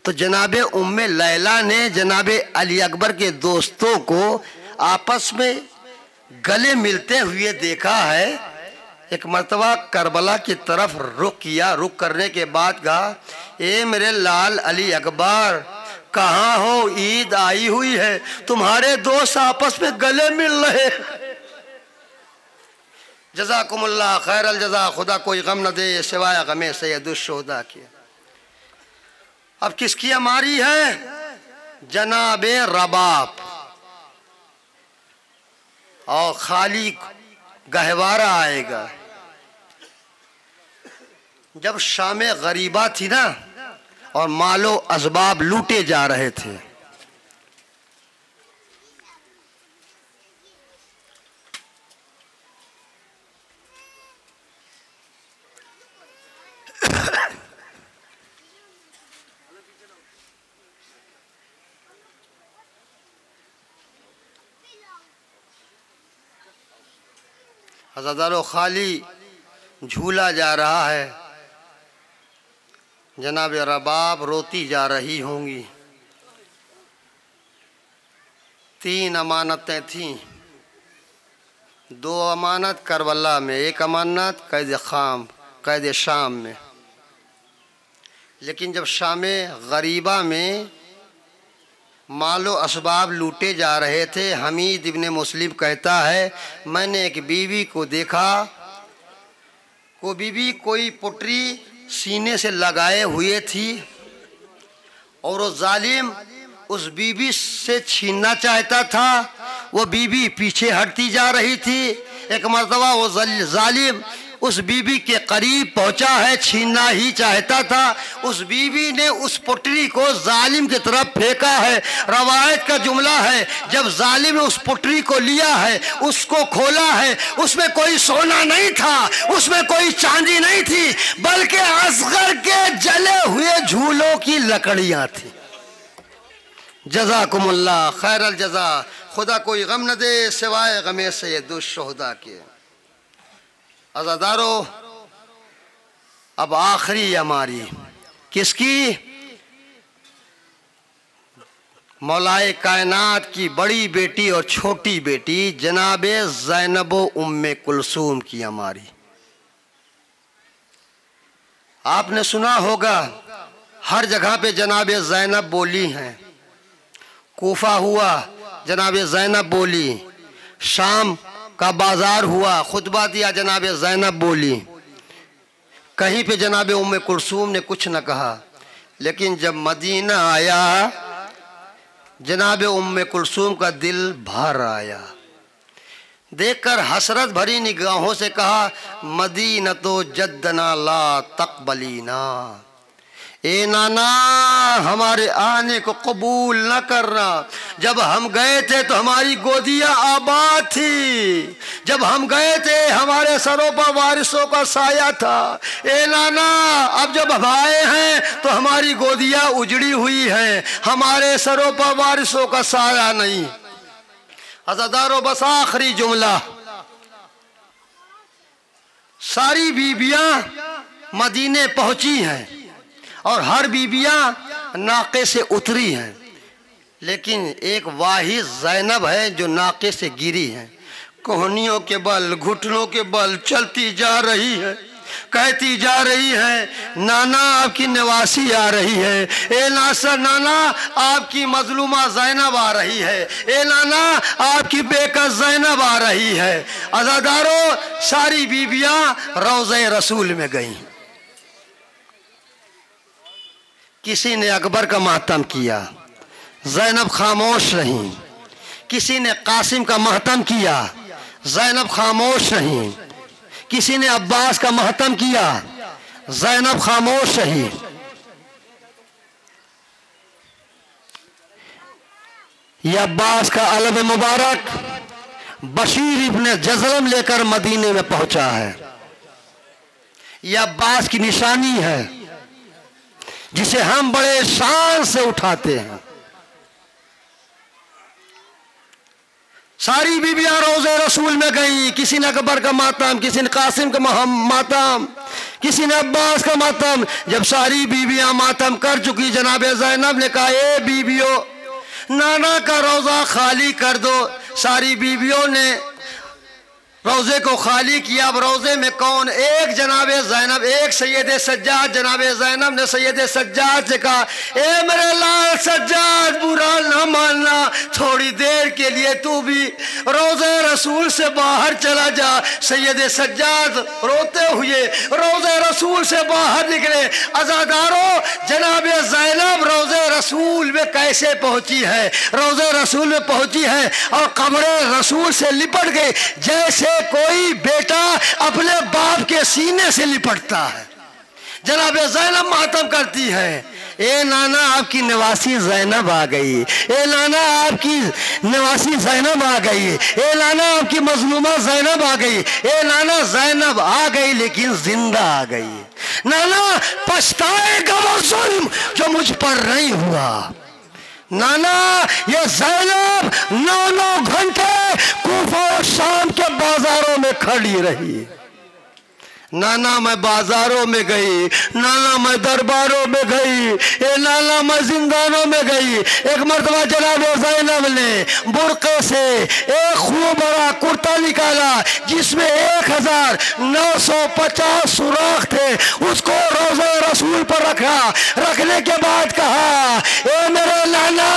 तो जनाबे उम्मे लैला ने जनाबे अली अकबर के दोस्तों को आपस में गले मिलते हुए देखा है। एक मर्तबा करबला की तरफ रुख किया, रुख करने के बाद कहा, ए मेरे लाल अली अकबर, कहाँ हो? ईद आई हुई है, तुम्हारे दोस्त आपस में गले मिल रहे। जज़ाकुमुल्लाह खैरल जज़ा, खुदा कोई गम न दे सिवाय गमे सैयद शुहदा के। अब किसकी हमारी है? जनाबे रबाब। और खाली गहवारा आएगा। जब शामे गरीबा थी ना और मालो असबाब लूटे जा रहे थे, हज़ारों खाली झूला जा रहा है, जनाब रबाब रोती जा रही होंगी। 3 अमानतें थीं, 2 अमानत करबला में, 1 अमानत कैद शाम में। लेकिन जब शामे गरीबा में मालो असबाब लूटे जा रहे थे, हमीद इब्ने मुस्लिम कहता है, मैंने एक बीवी को देखा, वो बीवी कोई पुटरी सीने से लगाए हुए थी और वो जालिम उस बीवी से छीनना चाहता था। वो बीवी पीछे हटती जा रही थी। एक मर्तबा वो जालिम उस बीबी के करीब पहुंचा है, छीनना ही चाहता था। उस बीबी ने उस पुटरी को जालिम की तरफ फेंका है। रवायत का जुमला है, जब जालिम ने उस पुटरी को लिया है, उसको खोला है, उसमें कोई सोना नहीं था, उसमें कोई चांदी नहीं थी, बल्कि असगर के जले हुए झूलों की लकड़ियां थी। जज़ाकुमुल्लाह खैरल जज़ा। खुदा कोई गम न दे सिवाय गमे सय्यदुश्शुहदा के। अज़ादारो, अब आखिरी हमारी किसकी? मौलाए कायनात की बड़ी बेटी और छोटी बेटी जनाबे ज़ैनब उम्मे कुलसूम की हमारी। आपने सुना होगा हर जगह पे जनाबे ज़ैनब बोली हैं। कूफा हुआ, जनाबे ज़ैनब बोली। शाम का बाजार हुआ, खुतबा दिया, जनाबे ज़ैनब बोली। कहीं पे जनाबे उम्मे कुलसूम ने कुछ न कहा। लेकिन जब मदीना आया, जनाबे उम्मे कुलसूम का दिल भर आया। देखकर हसरत भरी निगाहों से कहा, मदीना तो जद्दना ला तक़बलीना। ए नाना, हमारे आने को कबूल न करना। जब हम गए थे तो हमारी गोदियां आबाद थी, जब हम गए थे हमारे सरों पर वारिसों का साया था। ए नाना, अब जब हम आए हैं तो हमारी गोदियां उजड़ी हुई हैं, हमारे सरों पर वारिसों का साया नहीं। अज़ादारो, बस आखिरी जुमला। सारी बीबियां मदीने पहुंची हैं और हर बीबियां नाके से उतरी हैं, लेकिन एक वाहिद ज़ैनब है जो नाके से गिरी है। कोहनियों के बल, घुटनों के बल चलती जा रही है, कहती जा रही है, नाना आपकी नवासी आ रही है। ए नासर, नाना आपकी मजलूमा ज़ैनब आ रही है। ए नाना आपकी बेकस ज़ैनब आ रही है। अज़ादारो, सारी बीबियां रौज़े रसूल में गईं। किसी ने अकबर का मातम किया, ज़ैनब खामोश रहीं। किसी ने कासिम का मातम किया, ज़ैनब खामोश रहीं। किसी ने अब्बास का मातम किया, ज़ैनब खामोश रही। ये अब्बास का अलम मुबारक बशीर इब्न जज़लम लेकर मदीने में पहुंचा है। यह अब्बास की निशानी है जिसे हम बड़े शान से उठाते हैं। सारी बीबियां रोज़े रसूल में गई। किसी ने अकबर का मातम, किसी ने कासिम का मातम, किसी ने अब्बास का मातम। जब सारी बीबियां मातम कर चुकी, जनाबे ज़ैनब ने कहा, ए बीबियों, नाना का रोज़ा खाली कर दो। सारी बीबियों ने रोज़े को खाली किया। अब रोज़े में कौन? एक जनाबे ज़ैनब, एक सैयदे सज्जाद। जनाबे ज़ैनब ने सैयदे सज्जाद से कहा, ए मेरे लाल सज्जाद, बुरा न मानना, थोड़ी देर के लिए तू भी रोज़े रसूल से बाहर चला जा। सैयदे सज्जाद रोते हुए रोज़े रसूल से बाहर निकले। अज़ादारों, जनाबे ज़ैनब रोज़े रसूल में कैसे पहुंची है? रोज़े रसूल में पहुंची है और कब्रे रसूल से लिपट गई, जैसे कोई बेटा अपने बाप के सीने से लिपटता है। जनाबे ज़ैनब मातम करती है, ए नाना आपकी नवासी ज़ैनब आ गई। ए नाना आपकी नवासी ज़ैनब आ गई। ए नाना आपकी मजलूमा ज़ैनब आ गई। ए नाना ज़ैनब आ गई, लेकिन जिंदा आ गई। नाना पछताएगा वो जुल्म जो मुझ पर नहीं हुआ। नाना, ये ज़ैनब 9-9 घंटे कूफा और शाम के बाजारों में खड़ी रही। नाना मैं बाजारों में गई, नाना मैं दरबारों में गई, ए नाना मैं जिंदानों में गई। एक मर्तबा जनाब ज़ैनब ने बुरक़े से एक खूब बड़ा कुर्ता निकाला जिसमें 1950 सुराख थे। उसको रोज़े रसूल पर रखा। रखने के बाद कहा, ए मेरे नाना,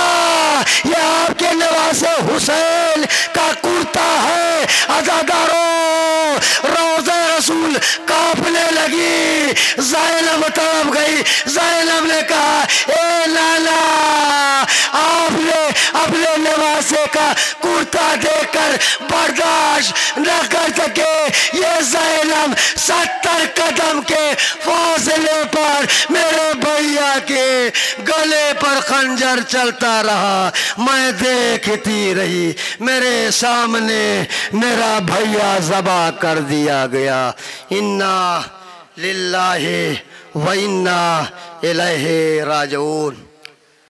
ये आपके नवासे हुसैन का कुर्ता है। अज़ादारों, रोज़े रसूल कांपने लगी। ज़ैनब तरफ गई। ज़ैनब ने कहा, ए नाना, आपने अपने नवासे का कुर्ता देख देखकर बर्दाश्त न कर सके। ये ज़ैनब 70 कदम के फासले पर मेरे भैया के गले पर खंजर चलता रहा। मैं देखती रही, मेरे सामने मेरा भैया ज़बा कर दिया गया। इन्ना लिल्लाहि व इन्ना इलैहि राजिऊन।